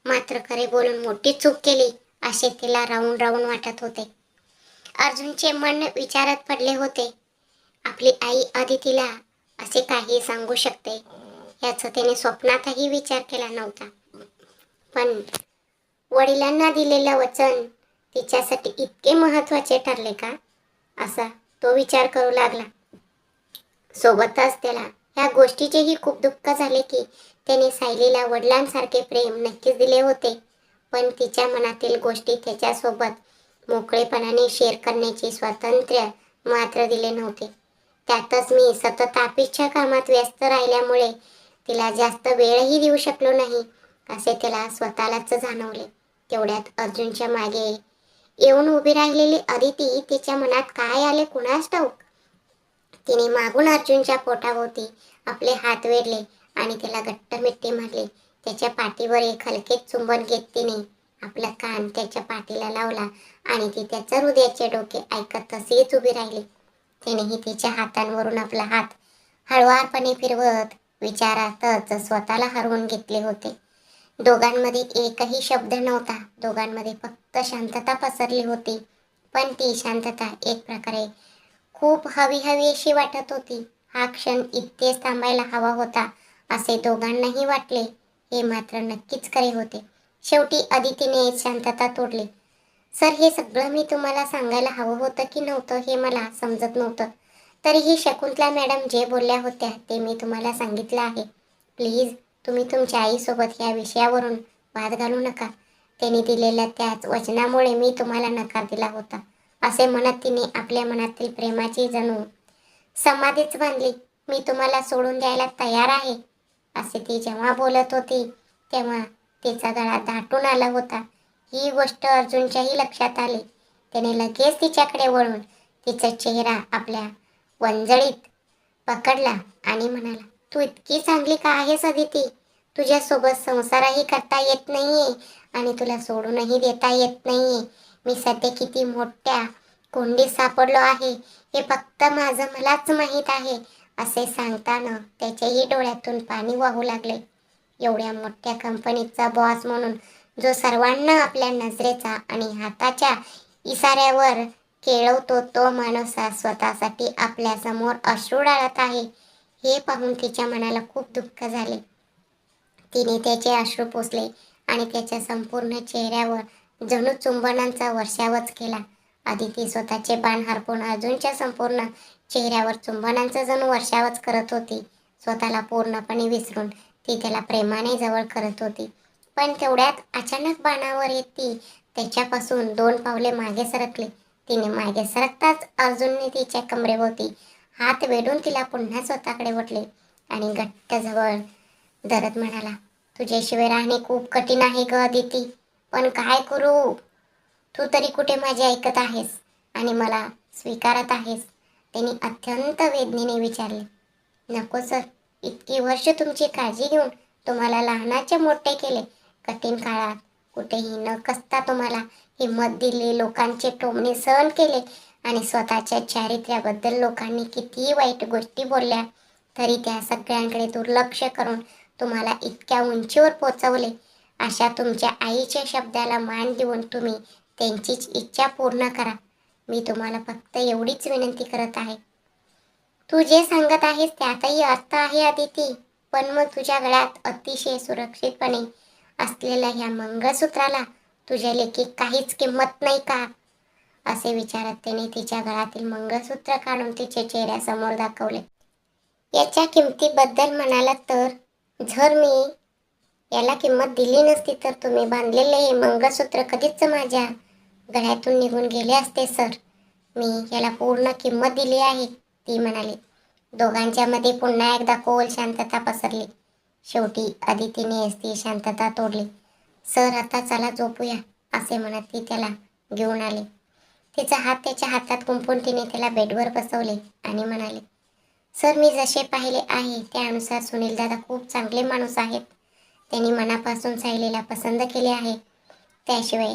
मात्र खरे बोलून मोठी चूक केली असे तिला राहून राहून वाटत होते. अर्जुनचे मन विचारात पडले होते. आपली आई अदितीला असे काही सांगू शकते याचा त्याने स्वप्नातही विचार केला नव्हता. पण वडिलांना दिलेलं वचन तिच्यासाठी इतके महत्वाचे ठरले का, असा तो विचार करू लागला. सोबतच त्याला ह्या गोष्टीचेही खूप दुःख झाले की त्याने सायलीला वडिलांसारखे प्रेम नक्कीच दिले होते, पण तिच्या मनातील गोष्टी त्याच्यासोबत मोकळेपणाने शेअर करण्याचे स्वातंत्र्य मात्र दिले नव्हते. त्यातच मी सतत ऑफिसच्या कामात व्यस्त राहिल्यामुळे तिला जास्त वेळही देऊ शकलो नाही असे त्याला स्वतःलाच जाणवले. तेवढ्यात अर्जुनच्या मागे येऊन उभी राहिलेली अदिती तिच्या मनात काय आले कुणास ठाऊक. तिने मागून अर्जुनच्या पोटाभोवती आपले हात वेढले आणि त्याला घट्ट मिठी मारली. त्याच्या पाठीवर एक हलके चुंबन घेत तिने आपला कान त्याच्या पाठीला लावला आणि ती त्याच्या हृदयाचे डोके ऐकत तशीच उभी राहिली. तिनेही तिच्या हातांवरून आपला हात हळुवारपणे फिरवत विचारातच स्वतःला हरवून घेतले होते. दोघांमध्ये एकही शब्द नव्हता. दोघांमध्ये फक्त शांतता पसरली होती. पण ती शांतता एक प्रकारे खूप हवी हवी अशी वाटत होती. हा क्षण इथेच थांबायला हवा होता असे दोघांनाही वाटले. हे मात्र नक्कीच खरे होते. शेवटी अदितीने शांतता तोडली. सर, हे सगळं मी तुम्हाला सांगायला हवं होतं की नव्हतं हे मला समजत नव्हतं. तरीही शकुंतला मॅडम जे बोलल्या होत्या ते मी तुम्हाला सांगितलं आहे. प्लीज तुम्ही तुमच्या आईसोबत या विषयावरून वाद घालू नका. त्यांनी दिलेल्या त्याच वचनामुळे मी तुम्हाला नकार दिला होता असे म्हणत तिने आपल्या मनातील प्रेमाची जणू समाधीच बांधली. मी तुम्हाला सोडून द्यायला तयार आहे असे ती जेव्हा बोलत होती तेव्हा तिचा गळा दाटून आला होता. ही गोष्ट अर्जुनच्याही लक्षात आली. त्याने लगेच तिच्याकडे वळून तिचा चेहरा आपल्या वंजळीत पकडला आणि म्हणाला, तू इतकी चांगली का आहेस अदिती? तुझ्यासोबत संसारही करता येत नाहीये आणि तुला सोडूनही देता येत नाहीये. मी सध्या किती मोठ्या कोंडीत सापडलो आहे हे फक्त माझं मलाच माहीत आहे असे सांगताना त्याच्याही डोळ्यातून पाणी वाहू लागले. एवढ्या मोठ्या कंपनीचा बॉस म्हणून जो सर्वांना आपल्या नजरेचा आणि हाताच्या इशाऱ्यावर केळवतो तो माणूस स्वतःसाठी आपल्या समोर अश्रू डाळत आहे हे पाहून तिच्या मनाला खूप दुःख झाले. तिने त्याचे अश्रू पुसले आणि त्याच्या संपूर्ण चेहऱ्यावर जणू चुंबनांचा वर्षावच केला. अदिती स्वतःचे बाण हरपून अर्जुनच्या संपूर्ण चेहऱ्यावर चुंबनांचा जणू वर्षावच करत होती. स्वतःला पूर्णपणे विसरून ती त्याला प्रेमाने जवळ करत होती. पण तेवढ्यात अचानक बाणावर येत ती त्याच्यापासून 2 पावले मागे सरकली. तिने मागे सरकताच अर्जुनने तिच्या कमरेभोवती हात वेढून तिला पुन्हा स्वतःकडे ओढले आणि घट्ट जवळ धरत म्हणाला, तुझ्याशिवाय राहणे खूप कठीण आहे ग अदिती, पण काय करू? तू तरी कुठे माझे ऐकत आहेस आणि मला स्वीकारत आहेस? त्यांनी अत्यंत वेदनेने विचारले. नको सर, इतकी वर्ष तुमची काळजी घेऊन तुम्हाला लहानाचे मोठे केले. कठीण काळात कुठेही न कसता तुम्हाला हिंमत दिली, लोकांचे टोमणे सहन केले आणि स्वतःच्या चारित्र्याबद्दल लोकांनी कितीही वाईट गोष्टी बोलल्या तरी त्या सगळ्यांकडे दुर्लक्ष करून तुम्हाला इतक्या उंचीवर पोचवले अशा तुमच्या आईच्या शब्दाला मान देऊन तुम्ही त्यांचीच इच्छा पूर्ण करा. मी तुम्हाला फक्त एवढीच विनंती करत आहे. तू जे सांगत आहेस त्यातही अर्थ आहे अदिती, पण मग तुझ्या गळ्यात अतिशय सुरक्षितपणे असलेल्या ह्या मंगळसूत्राला तुझ्या लेखी काहीच किंमत नाही का? असे विचारत त्याने तिच्या गळ्यातील मंगळसूत्र काढून तिच्या चेहऱ्यासमोर दाखवले. याच्या किमतीबद्दल म्हणालात तर, जर मी याला किंमत दिली नसती तर तुम्ही बांधलेले हे मंगळसूत्र कधीच माझ्या गळ्यातून निघून गेले असते सर. मी याला पूर्ण किंमत दिली आहे, ती म्हणाली. दोघांच्या मध्ये पुन्हा एकदा खोल शांतता पसरली. शेवटी अदितीने ती शांतता तोडली. सर आता चला झोपूया, असे म्हणत ती त्याला घेऊन आली. तिचा हात त्याच्या हातात गुंफून तिने त्याला बेडवर बसवले आणि म्हणाले, सर मी जसे पाहिले आहे त्यानुसार सुनील दादा खूप चांगले माणूस आहेत. त्यांनी मनापासून सायलीला पसंत केले आहे. त्याशिवाय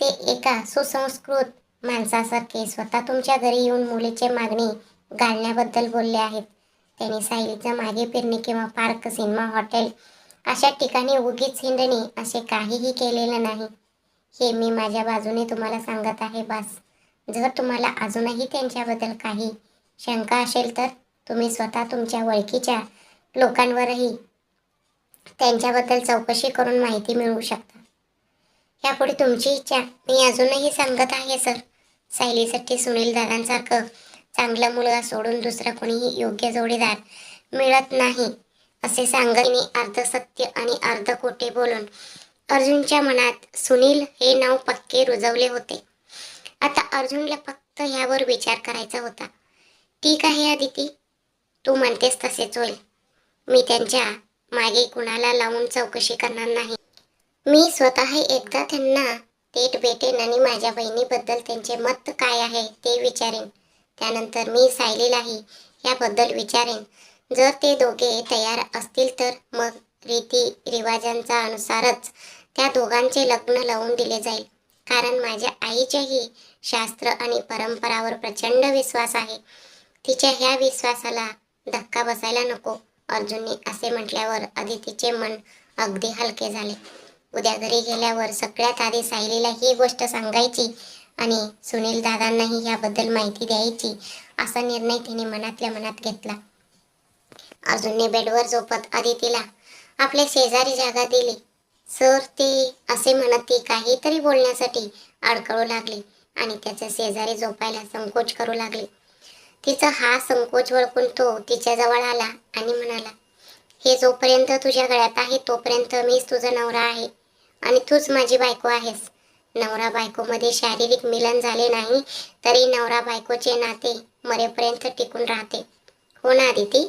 ते एका सुसंस्कृत माणसासारखे स्वतः तुमच्या घरी येऊन मुलीची मागणी घालण्याबद्दल बोलले आहेत. त्यांनी सायलीच्या मागे फिरणे किंवा पार्क, सिनेमा, हॉटेल अशा ठिकाणी उगीच हिंडणे असे काहीही केलेलं नाही. हे मी माझ्या बाजूने तुम्हाला सांगत आहे बस. जर तुम्हाला अजूनही त्यांच्याबद्दल काही शंका असेल तर तुम्ही स्वतः तुमच्या ओळखीच्या लोकांवरही त्यांच्याबद्दल चौकशी करून माहिती मिळवू शकता. यापुढे तुमची इच्छा मी अजूनही सांगत आहे सर. सायलीसाठी सुनील दादांसारखं चांगला मुलगा सोडून दुसरा कोणीही योग्य जोडीदार मिळत नाही, असे सांगत अर्ध सत्य आणि अर्ध खोटे बोलून अर्जुनच्या मनात सुनील हे नाव पक्के रुजवले होते. आता अर्जुनला फक्त ह्यावर विचार करायचा होता. ठीक आहे अदिती, तू म्हणतेस तसेच होईल. मी त्यांच्या मागे कुणाला लावून चौकशी करणार नाही. मी स्वतः एकदा त्यांना थेट भेटेन आणि माझ्या बहिणीबद्दल त्यांचे मत काय आहे ते विचारेन. त्यानंतर मी सायलीलाही याबद्दल विचारेन. जर ते दोघे तयार असतील तर मग रीती रिवाजांचा अनुसारच त्या दोघांचे लग्न लावून दिले जाईल. कारण माझ्या आईच्याही शास्त्र आणि परंपरावर प्रचंड विश्वास आहे. तिच्या ह्या विश्वासाला धक्का बसायला नको. अर्जुनने असे म्हटल्यावर अदितीचे मन अगदी हलके झाले. उद्या घरी गेल्यावर सगळ्यात आधी सायलीला ही गोष्ट सांगायची आणि सुनील दादांनाही याबद्दल माहिती द्यायची असा निर्णय तिने मनातल्या मनात घेतला. अर्जुनने बेडवर झोपत अदितीला आपल्या शेजारी जागा दिली. सर ते असे म्हणत ती काहीतरी बोलण्यासाठी अडकळू लागली आणि त्याच्या शेजारी झोपायला संकोच करू लागली. तिचा हा संकोच ओळखून तो तिच्या जवळ आला आणि म्हणाला, हे जोपर्यंत तुझ्या गळ्यात आहे तोपर्यंत मीच तुझा नवरा आहे आणि तूच माझी बायको आहेस. नवरा बायकोमध्ये शारीरिक मिलन झाले नाही तरी नवरा बायकोचे नाते मरेपर्यंत टिकून राहते. हो ना अदिती,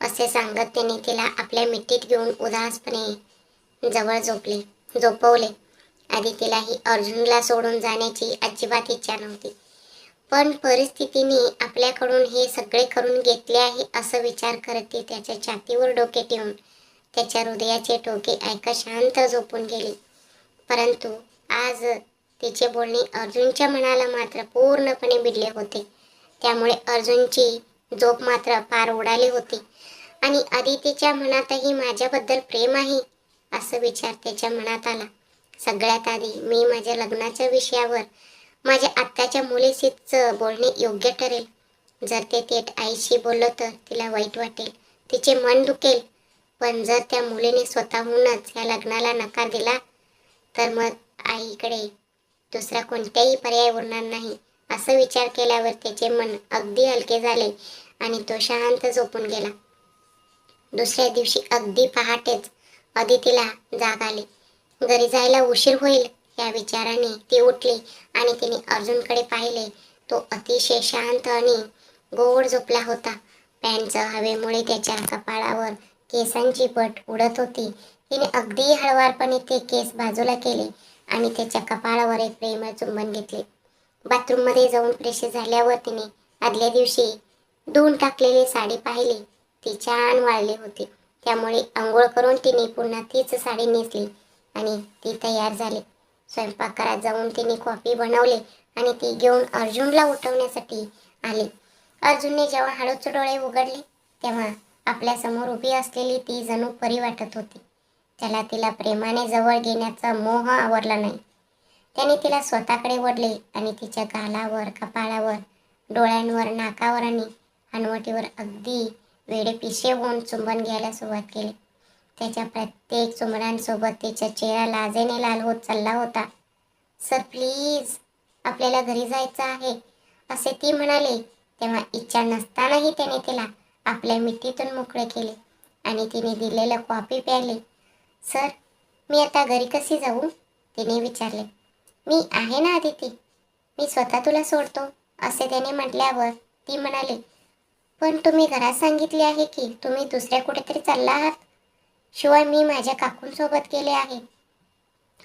असे सांगत त्याने तिला आपल्या मिठीत घेऊन उदासपणे जवळ झोपवले. अदितीलाही अर्जुनला सोडून जाण्याची अजिबात इच्छा नव्हती. पण परिस्थितीने आपल्याकडून हे सगळे करून घेतले आहे असं विचार करत ती त्याच्या छातीवर डोके ठेवून त्याच्या हृदयाचे ठोके ऐकत शांत झोपून गेली. परंतु आज तिचे बोलणे अर्जुनच्या मनाला मात्र पूर्णपणे भिडले होते. त्यामुळे अर्जुनची झोप मात्र फार उडाली होती आणि अदितीच्या मनातही माझ्याबद्दल प्रेम आहे असं विचार त्याच्या मनात आला. सगळ्यात आधी मी माझ्या लग्नाच्या विषयावर माझ्या आत्याच्या मुलीशीच बोलणे योग्य ठरेल. जर ते थेट आईशी बोललो तर तिला वाईट वाटेल, तिचे मन दुखेल. पण जर त्या मुलीने स्वतःहूनच या लग्नाला नकार दिला तर मग आईकडे दुसरा कोणताही पर्याय उरणार नाही. असं विचार केल्यावर त्याचे मन अगदी हलके झाले आणि तो शांत झोपून गेला. दुसऱ्या दिवशी अगदी पहाटेच अदितीला जाग आली. घरी जायला उशीर होईल या विचाराने ती उठली आणि तिने अर्जुनकडे पाहिले. तो अतिशय शांत आणि गोड झोपला होता. पॅन्टच्या हवेमुळे त्याच्या कपाळावर केसांची पट उडत होती. तिने अगदी हळवारपणे ते केस बाजूला केले आणि त्याच्या कपाळावर एक प्रेमळ चुंबन घेतले. बाथरूममध्ये जाऊन फ्रेश झाल्यावर तिने आदल्या दिवशी धुवून टाकलेली साडी पाहिली. ती छान वाळली होती. त्यामुळे आंघोळ करून तिने पुन्हा तीच साडी नेसली आणि ती तयार झाली. स्वयंपाकघरात जाऊन तिने कॉफी बनवली आणि ती घेऊन अर्जुनला उठवण्यासाठी आली. अर्जुनने जेव्हा हळूच डोळे उघडले तेव्हा आपल्या समोर उभी असलेली ती जणू परी वाटत होती. त्याला तिला प्रेमाने जवळ घेण्याचा मोह आवरला नाही. त्याने तिला स्वतःकडे ओढले आणि तिच्या गालावर, कपाळावर, डोळ्यांवर, नाकावर आणि हनुवटीवर अगदी वेडेपिशे होऊन चुंबन घ्यायला सुरुवात केली. त्याच्या प्रत्येक चुंबनांसोबत तिचा चेहरा लाजेने लाल होत चालला होता. सर प्लीज, आपल्याला घरी जायचं आहे, असे ती म्हणाली. तेव्हा इच्छा नसतानाही त्याने तिला आपल्या मिठीतून मोकळे केले आणि तिने दिलेलं कॉफी प्यायली. सर, मी आता घरी कशी जाऊ? तिने विचारले. मी आहे ना अदिती, मी स्वतः तुला सोडतो, असे त्याने म्हटल्यावर ती म्हणाली. पण तुम्ही घरात सांगितले आहे की तुम्ही दुसऱ्या कुठेतरी चालला आहात. शिवाय मी माझ्या काकूंसोबत गेले आहे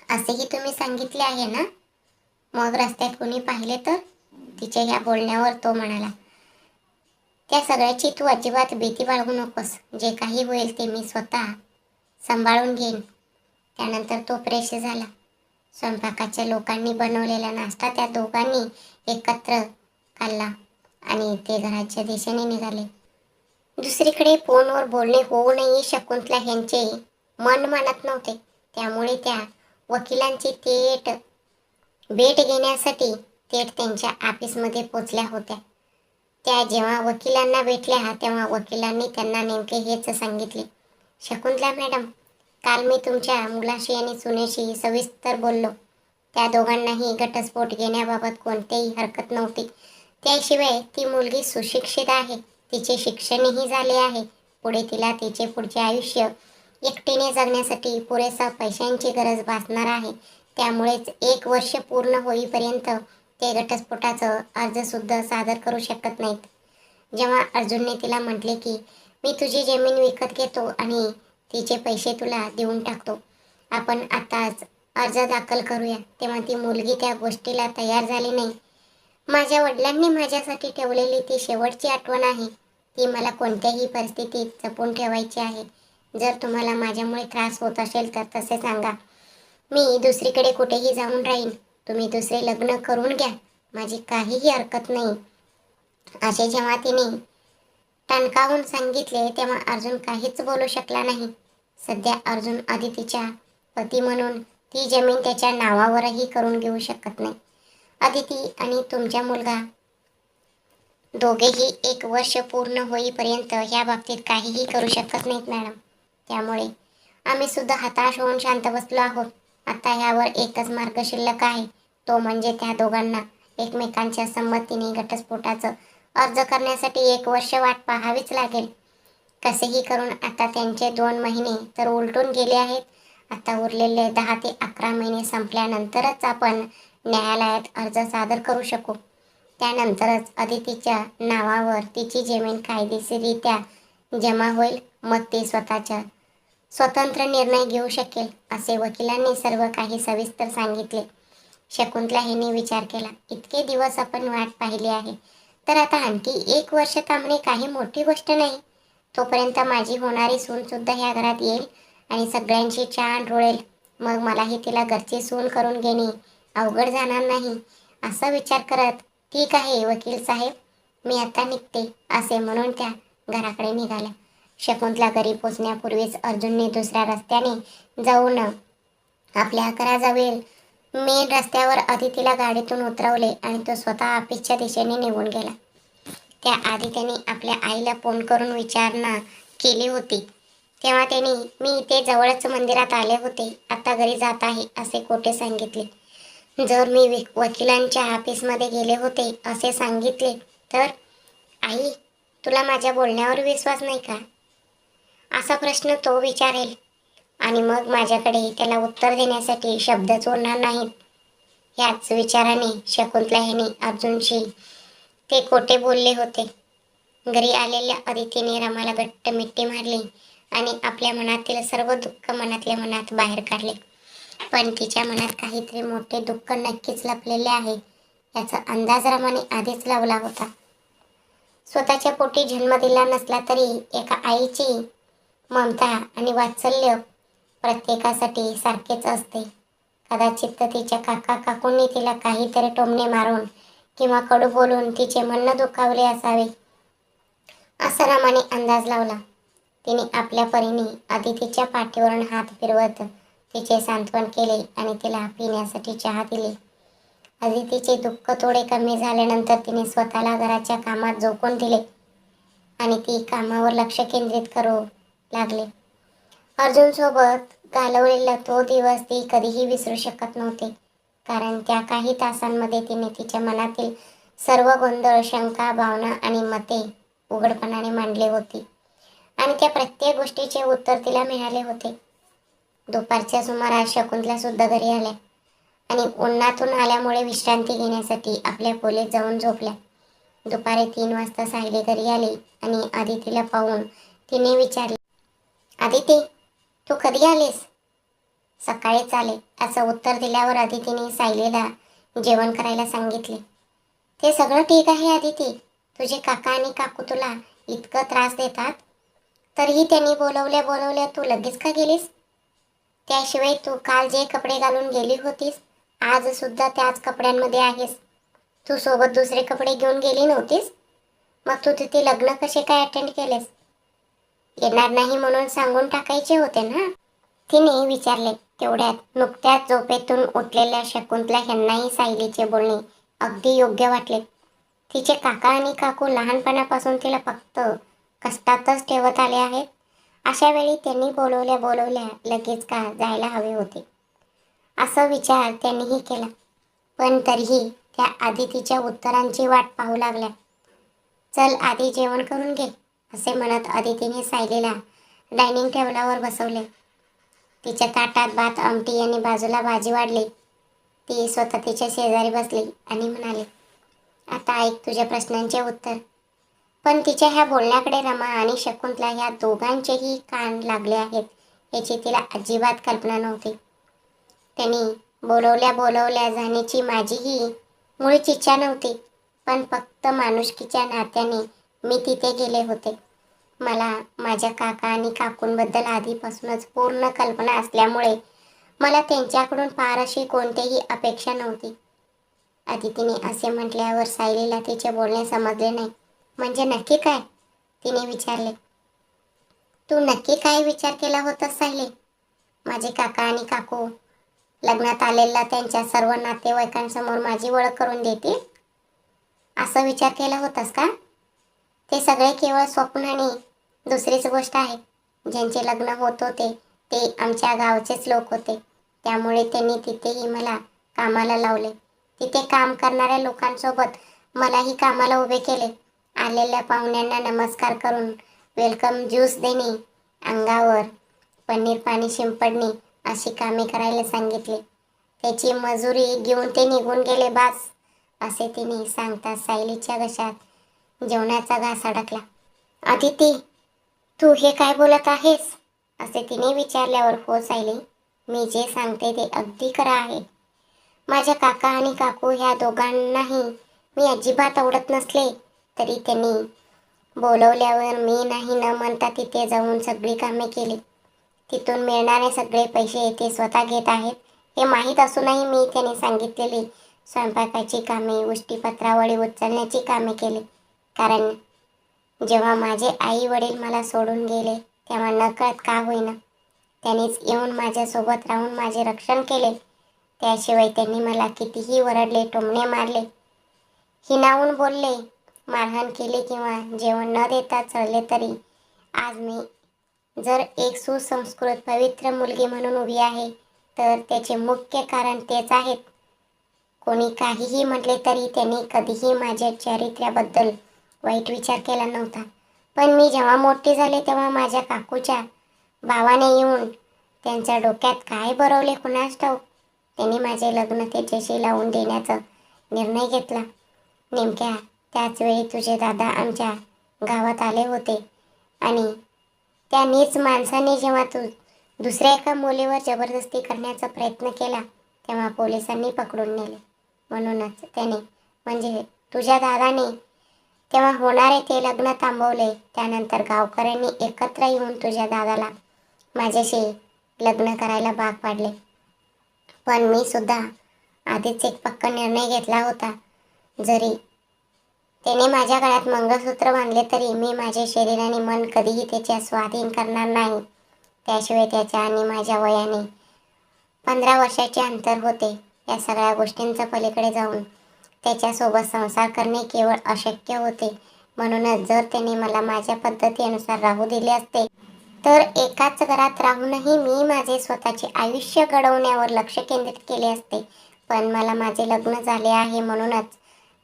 असेही तुम्ही सांगितले आहे ना? मग रस्त्यात कोणी पाहिले तर? तिच्या ह्या बोलण्यावर तो म्हणाला. त्या सगळ्याची तू अजिबात भीती बाळगू नकोस. जे काही होईल ते मी स्वतः सांभाळून घेईन. त्यानंतर तो फ्रेश झाला. स्वयंपाकाच्या लोकांनी बनवलेला नाश्ता त्या दोघांनी एकत्र खाल्ला आणि ते घराच्या दिशेने निघाले. दुसरीकडे फोनवर बोलणे होऊ नये शकुंतला यांचे मन मानत नव्हते. त्यामुळे त्या वकिलांची भेट घेण्यासाठी थेट त्यांच्या ऑफिसमध्ये पोचल्या होत्या. त्या जेव्हा वकिलांना भेटल्या तेव्हा वकिलांनी त्यांना नेमके हेच सांगितले. शकुंतला मॅडम, काल मी तुमच्या मुलाशी आणि सुनेशी सविस्तर बोललो. त्या दोघांनाही घटस्फोट घेण्याबाबत कोणतीही हरकत नव्हती. त्याशिवाय ती मुलगी सुशिक्षित आहे. तिचे शिक्षणही झाले आहे. पुढे तिला तिचे पुढचे आयुष्य एकटीने जगण्यासाठी पुरेसा पैशांची गरज भासणार आहे. त्यामुळेच 1 वर्ष पूर्ण होईपर्यंत ते घटस्फोटाचं अर्जसुद्धा सादर करू शकत नाहीत. जेव्हा अर्जुनने तिला म्हटले की मी तुझी जमीन विकत घेतो आणि तिचे पैसे तुला देऊन टाकतो, आपण आताच अर्ज दाखल करूया, तेव्हा ती मुलगी त्या गोष्टीला तयार झाली नाही. माझ्या वडिलांनी माझ्यासाठी ठेवलेली ती शेवटची आठवण आहे. ती मला कोणत्याही परिस्थितीत जपून ठेवायची आहे. जर तुम्हाला माझ्यामुळे त्रास होत असेल तर तसे सांगा. मी दुसरीकडे कुठेही जाऊन राहीन. तुम्ही दुसरे लग्न करून घ्या, माझी काहीही हरकत नाही. असे जेव्हा तिने टणकावून सांगितले तेव्हा अर्जुन काहीच बोलू शकला नाही. सध्या अर्जुन अदितीच्या पती म्हणून ती जमीन त्याच्या नावावरही करून घेऊ शकत नाही. अदिती आणि तुमचा मुलगा दोघेही 1 वर्ष पूर्ण होईपर्यंत ह्या बाबतीत काहीही करू शकत नाहीत मॅडम. त्यामुळे आम्ही सुद्धा हताश होऊन शांत बसलो आहोत. आता ह्यावर एकच मार्ग शिल्लक आहे, तो म्हणजे त्या दोघांना एकमेकांच्या संमतीने घटस्फोटाचं अर्ज करण्यासाठी 1 वर्ष वाट पाहावीच लागेल. कसेही करून आता त्यांचे 2 महिने तर उलटून गेले आहेत. आता उरलेले 10 ते 11 महिने संपल्यानंतरच आपण न्यायालयात अर्ज सादर करू शकू. त्यानंतरच अदितीच्या नावावर तिची जमीन कायदेशीररित्या जमा होईल. मग ती स्वतंत्र निर्णय घेऊ शकेल, असे वकिलांनी सर्व काही सविस्तर सांगितले. शकुंतला हिने विचार केला. इतके दिवस आपण वाट पाहिली आहे, तर आता आणखी 1 वर्ष थांबणे काही मोठी गोष्ट नाही. तोपर्यंत माझी होणारी सून सुद्धा ह्या घरात येईल आणि सगळ्यांची छान रोळेल. मग मलाही तिला घरची सून करून घेणे अवघड जाणार नाही. असा विचार करत, ठीक आहे वकील साहेब, मी आता निघते, असे म्हणून त्या घराकडे निघाल्या. शकुंतला घरी पोचण्यापूर्वीच अर्जुनने दुसऱ्या रस्त्याने जाऊन आपल्या घराजवळ मेन रस्त्यावर अदितीला गाडीतून उतरवले आणि तो स्वतः ऑफिसच्या दिशेने निघून गेला. त्याआधी त्याने आपल्या आईला फोन करून विचारणा केली होती. तेव्हा त्याने मी इथे जवळच मंदिरात आले होते, आता घरी जात आहे, असे खोटे सांगितले. जर मी वकिलांच्या ऑफिसमध्ये गेले होते असे सांगितले तर, आई, तुला माझ्या बोलण्यावर विश्वास नाही का, असा प्रश्न तो विचारेल आणि मग माझ्याकडे त्याला उत्तर देण्यासाठी शब्दच उरणार नाहीत. ह्याच विचाराने शकुंतला यांनी अर्जुनशी ते खोटे बोलले होते. घरी आलेल्या अदितीने रमाला घट्ट मिठी मारली आणि आपल्या मनातील सर्व दुःख मनातल्या मनात बाहेर काढले. पण तिच्या मनात काहीतरी मोठे दुःख नक्कीच लपलेले आहे, याचा अंदाज रमाने आधीच लावला होता. स्वतःच्या पोटी जन्म दिला नसला तरी एका आईची ममता आणि वात्सल्य प्रत्येकासाठी सारखेच असते. कदाचित तिच्या काका काकूंनी तिला काहीतरी टोमणे मारून किंवा कडू बोलून तिचे मन दुखावले असावे, असा रमाने अंदाज लावला. तिने आपल्या परीने आदितीच्या पाठीवरून हात फिरवत तिचे सांत्वन केले आणि तिला पिण्यासाठी चहा दिली. आदितीचे दुःख थोडे कमी झाल्यानंतर तिने स्वतःला घराच्या कामात झोकून दिले आणि ती कामावर लक्ष केंद्रित करू लागले. अर्जुन सोबत घालवलेला तो दिवस ती कधीही विसरू शकत नव्हते, कारण त्या काही तासांमध्ये तिने तिच्या मनातील सर्व गोंधळ, शंका, भावना आणि मते उघडपणाने मांडली होती आणि त्या प्रत्येक गोष्टीचे उत्तर तिला मिळाले होते. दुपारच्या सुमारास शकुंतला सुद्धा घरी आल्या आणि उन्हातून आल्यामुळे विश्रांती घेण्यासाठी आपल्या खोलीत जाऊन झोपल्या. दुपारी 3 वाजता सायली घरी आली आणि आदितीला पाहून तिने विचारले, आदिती, तू कधी आलीस? सकाळीच आले, असं उत्तर दिल्यावर आदितीने सायलीला जेवण करायला सांगितले. ते सगळं ठीक आहे आदिती, तुझे काका आणि काकू तुला इतकं त्रास देतात, तरीही त्यांनी बोलवल्या बोलवल्या तू लगेच का गेलीस? त्याशिवाय तू काल जे कपडे घालून गेली होतीस, आज सुद्धा त्याच कपड्यांमध्ये आहेस. तू सोबत दुसरे कपडे घेऊन गेली नव्हतीस? मग तू तिथे लग्न कसे काय अटेंड केलेस? येणार नाही म्हणून सांगून टाकायचे होते ना? तिने विचारले. तेवढ्यात नुकत्याच झोपेतून उठलेल्या शकुंतला यांनाही सायलीचे बोलणे अगदी योग्य वाटले. तिचे काका आणि काकू लहानपणापासून तिला फक्त कष्टातच ठेवत आले आहेत. अशा वेळी त्यांनी बोलवल्या बोलवल्या लगेच का जायला हवे होते, असा विचार त्यांनीही केला. पण तरीही त्या आदितीच्या उत्तरांची वाट पाहू लागल्या. चल आधी जेवण करून घे, असे म्हणत आदितीने सायलीला डायनिंग टेबलावर बसवले. तिच्या ताटात भात, आमटी आणि बाजूला भाजी वाढली. ती स्वतः तिच्या शेजारी बसली आणि म्हणाली, आता ऐक तुझ्या प्रश्नांचे उत्तर. पण तिच्या ह्या बोलण्याकडे रमा आणि शकुंतला ह्या दोघांचेही कान लागले आहेत याची तिला अजिबात कल्पना नव्हती. त्यांनी बोलवल्या बोलवल्या जाण्याची माझीही मुळीच इच्छा नव्हती, पण फक्त माणुसकीच्या नात्याने मी तिथे गेले होते. मला माझ्या काका आणि काकूंबद्दल आधीपासूनच पूर्ण कल्पना असल्यामुळे मला त्यांच्याकडून फार अशी कोणतीही अपेक्षा नव्हती. आदितीने असे म्हटल्यावर सायलीला तिचे बोलणे समजले नाही. म्हणजे नक्की काय? तिने विचारले. तू नक्की काय विचार केला होतास सायली? माझे काका आणि काकू लग्नात आलेला त्यांच्या सर्व नातेवाईकांसमोर माझी ओळख करून देतील, असा विचार केला होतास का? ते सगळे केवळ स्वप्न आणि दुसरीच गोष्ट आहे. ज्यांचे लग्न होत होते ते आमच्या गावचेच लोक होते, त्यामुळे त्यांनी तिथेही मला कामाला लावले. तिथे काम करणाऱ्या लोकांसोबत मलाही कामाला उभे केले. आलेल्या पाहुण्यांना नमस्कार करून वेलकम ज्यूस देणे, अंगावर पनीर पाणी शिंपडणे अशी कामे करायला सांगितले. त्याची मजुरी घेऊन ते निघून गेले बास, असे तिने सांगता सायलीच्या घशात जेवणाचा घास अडकला. आदिती, तू हे काय बोलत आहेस? असे तिने विचारल्यावर, हो सायली, मी जे सांगते ते अगदी खरं आहे. माझ्या काका आणि काकू ह्या दोघांनाही मी अजिबात आवडत नसले तरी त्यांनी बोलवल्यावर मी नाही न म्हणता तिथे जाऊन सगळी कामे केली. तिथून मिळणारे सगळे पैसे ते स्वतः घेत आहेत हे माहीत असूनही मी त्यांनी सांगितलेली स्वयंपाकाची कामे, उष्टीपत्रावळी उचलण्याची कामे केली. कारण जेव्हा माझे आई वडील मला सोडून गेले तेव्हा नकळत का होईना त्यांनीच येऊन माझ्यासोबत राहून माझे रक्षण केले. त्याशिवाय त्यांनी मला कितीही वरडले, टोमणे मारले, हिणावून बोलले, मारहाण केली किंवा जेवण न देता चळले, तरी आज मी जर एक सुसंस्कृत पवित्र मुलगी म्हणून उभी आहे तर त्याचे मुख्य कारण तेच आहेत. कोणी काहीही म्हटले तरी त्यांनी कधीही माझ्या चारित्र्याबद्दल वाईट विचार केला नव्हता. पण मी जेव्हा मोठी झाले तेव्हा माझ्या काकूच्या भावाने येऊन त्यांच्या डोक्यात काय भरवले कुणास ठाऊक, त्यांनी माझे लग्न त्याच्याशी लावून देण्याचा निर्णय घेतला. नेमक्या त्याच वेळी तुझे दादा आमच्या गावात आले होते आणि त्या नीच माणसाने जेव्हा तू दुसऱ्या एका मुलीवर जबरदस्ती करण्याचा प्रयत्न केला तेव्हा पोलिसांनी पकडून नेले. म्हणूनच त्याने, म्हणजे तुझ्या दादाने तेव्हा होणारे ते लग्न थांबवले. त्यानंतर गावकऱ्यांनी एकत्र येऊन तुझ्या दादाला माझ्याशी लग्न करायला भाग पाडले. पण मी सुद्धा आधीच एक पक्का निर्णय घेतला होता. जरी त्याने माझ्या गळ्यात मंगळसूत्र बांधले तरी मी माझे शरीर आणि मन कधीही त्याच्या स्वाधीन करणार नाही. त्याशिवाय त्याच्या आणि माझ्या वयाने 15 वर्षाचे अंतर होते. या सगळ्या गोष्टींच्या पलीकडे जाऊन त्याच्यासोबत संसार करणे केवळ अशक्य होते. म्हणूनच जर त्याने मला माझ्या पद्धतीनुसार राहू दिले असते तर एकाच घरात राहूनही मी माझे स्वतःचे आयुष्य घडवण्यावर लक्ष केंद्रित केले असते. पण मला माझे लग्न झाले आहे म्हणूनच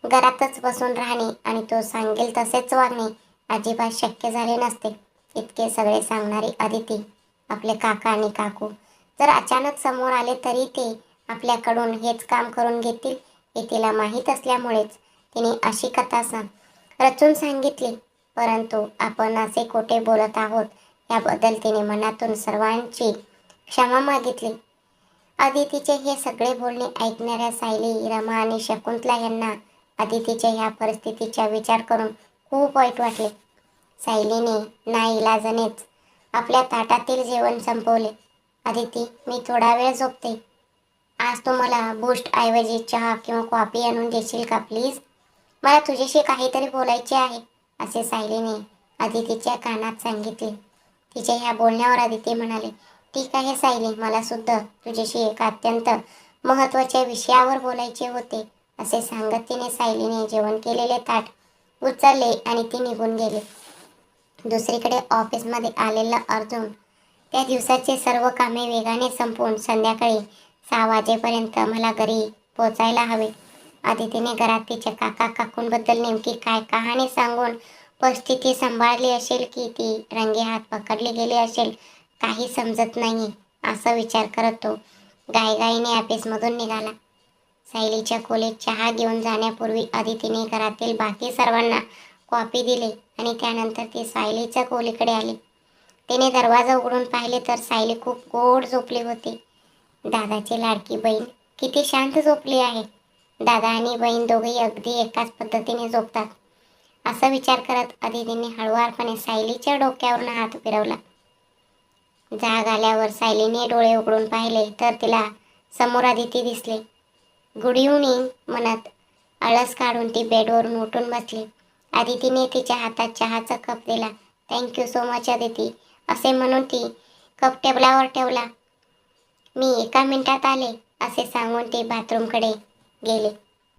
घरातच बसून राहणे आणि तो सांगेल तसेच वागणे अजिबात शक्य झाले नसते. इतके सगळे सांगणारी अदिती, आपले काका आणि काकू जर अचानक समोर आले तरी ते आपल्याकडून हेच काम करून घेतील हे तिला माहीत असल्यामुळेच तिने अशी कथा रचून सांगितली. परंतु आपण असे खोटे बोलत आहोत याबद्दल तिने मनातून सर्वांची क्षमा मागितली. अदितीचे हे सगळे बोलणे ऐकणाऱ्या सायली, रमा आणि शकुंतला यांना अदितीच्या ह्या परिस्थितीचा विचार करून खूप वाईट वाटले. सायलीने नाईलाजानेच आपल्या ताटातील जेवण संपवले. अदिती, मी थोडा वेळ झोपते. आज तू मला बूस्ट ऐवजी चहा किंवा कॉफी आणून देशील का प्लीज? मला तुझ्याशी काहीतरी बोलायचे आहे, असे सायलीने अदितीच्या कानात सांगितले. तिच्या ह्या बोलण्यावर अदिती म्हणाले, ठीक आहे सायली, मला सुद्धा तुझ्याशी एका अत्यंत महत्त्वाच्या विषयावर बोलायचे होते, असे सांगत तिने सायलीने जेवण केलेले ताट उचलले आणि ती निघून गेली. दुसरीकडे ऑफिसमध्ये आलेला अर्जुन त्या दिवसाचे सर्व कामे वेगाने संपवून संध्याकाळी 6 वाजेपर्यंत मला घरी पोचायला हवे. आदितीने घरात तिच्या काका काकूंबद्दल नेमकी काय कहाणी सांगून परिस्थिती सांभाळली असेल की ती रंगेहात पकडली गेली असेल काही समजत नाही. असा विचार करत तो घाईघाईने ऑफिसमधून निघाला. सायलीच्या खोलीत चहा घेऊन जाण्यापूर्वी अदितीने घरातील बाकी सर्वांना कॉफी दिली आणि त्यानंतर ती सायलीच्या खोलीकडे आली. तिने दरवाजा उघडून पाहिले तर सायली खूप गोड झोपली होती. दादाची लाडकी बहीण किती शांत झोपली आहे. दादा आणि बहीण दोघेही अगदी एकाच पद्धतीने झोपतात, असा विचार करत अदितीने हळुवारपणे सायलीच्या डोक्यावरून हात फिरवला. जाग आल्यावर सायलीने डोळे उघडून पाहिले तर तिला समोर अदिती दिसले. गुड इव्हनिंग म्हणत आळस काढून ती बेडवरून उठून बसली. अदितीने तिच्या हातात चहाचा कप दिला. थँक्यू सो मच अदिती, असे म्हणून ती कप टेबलावर ठेवला. मी एका मिनिटात आले, असे सांगून ती बाथरूमकडे गेले.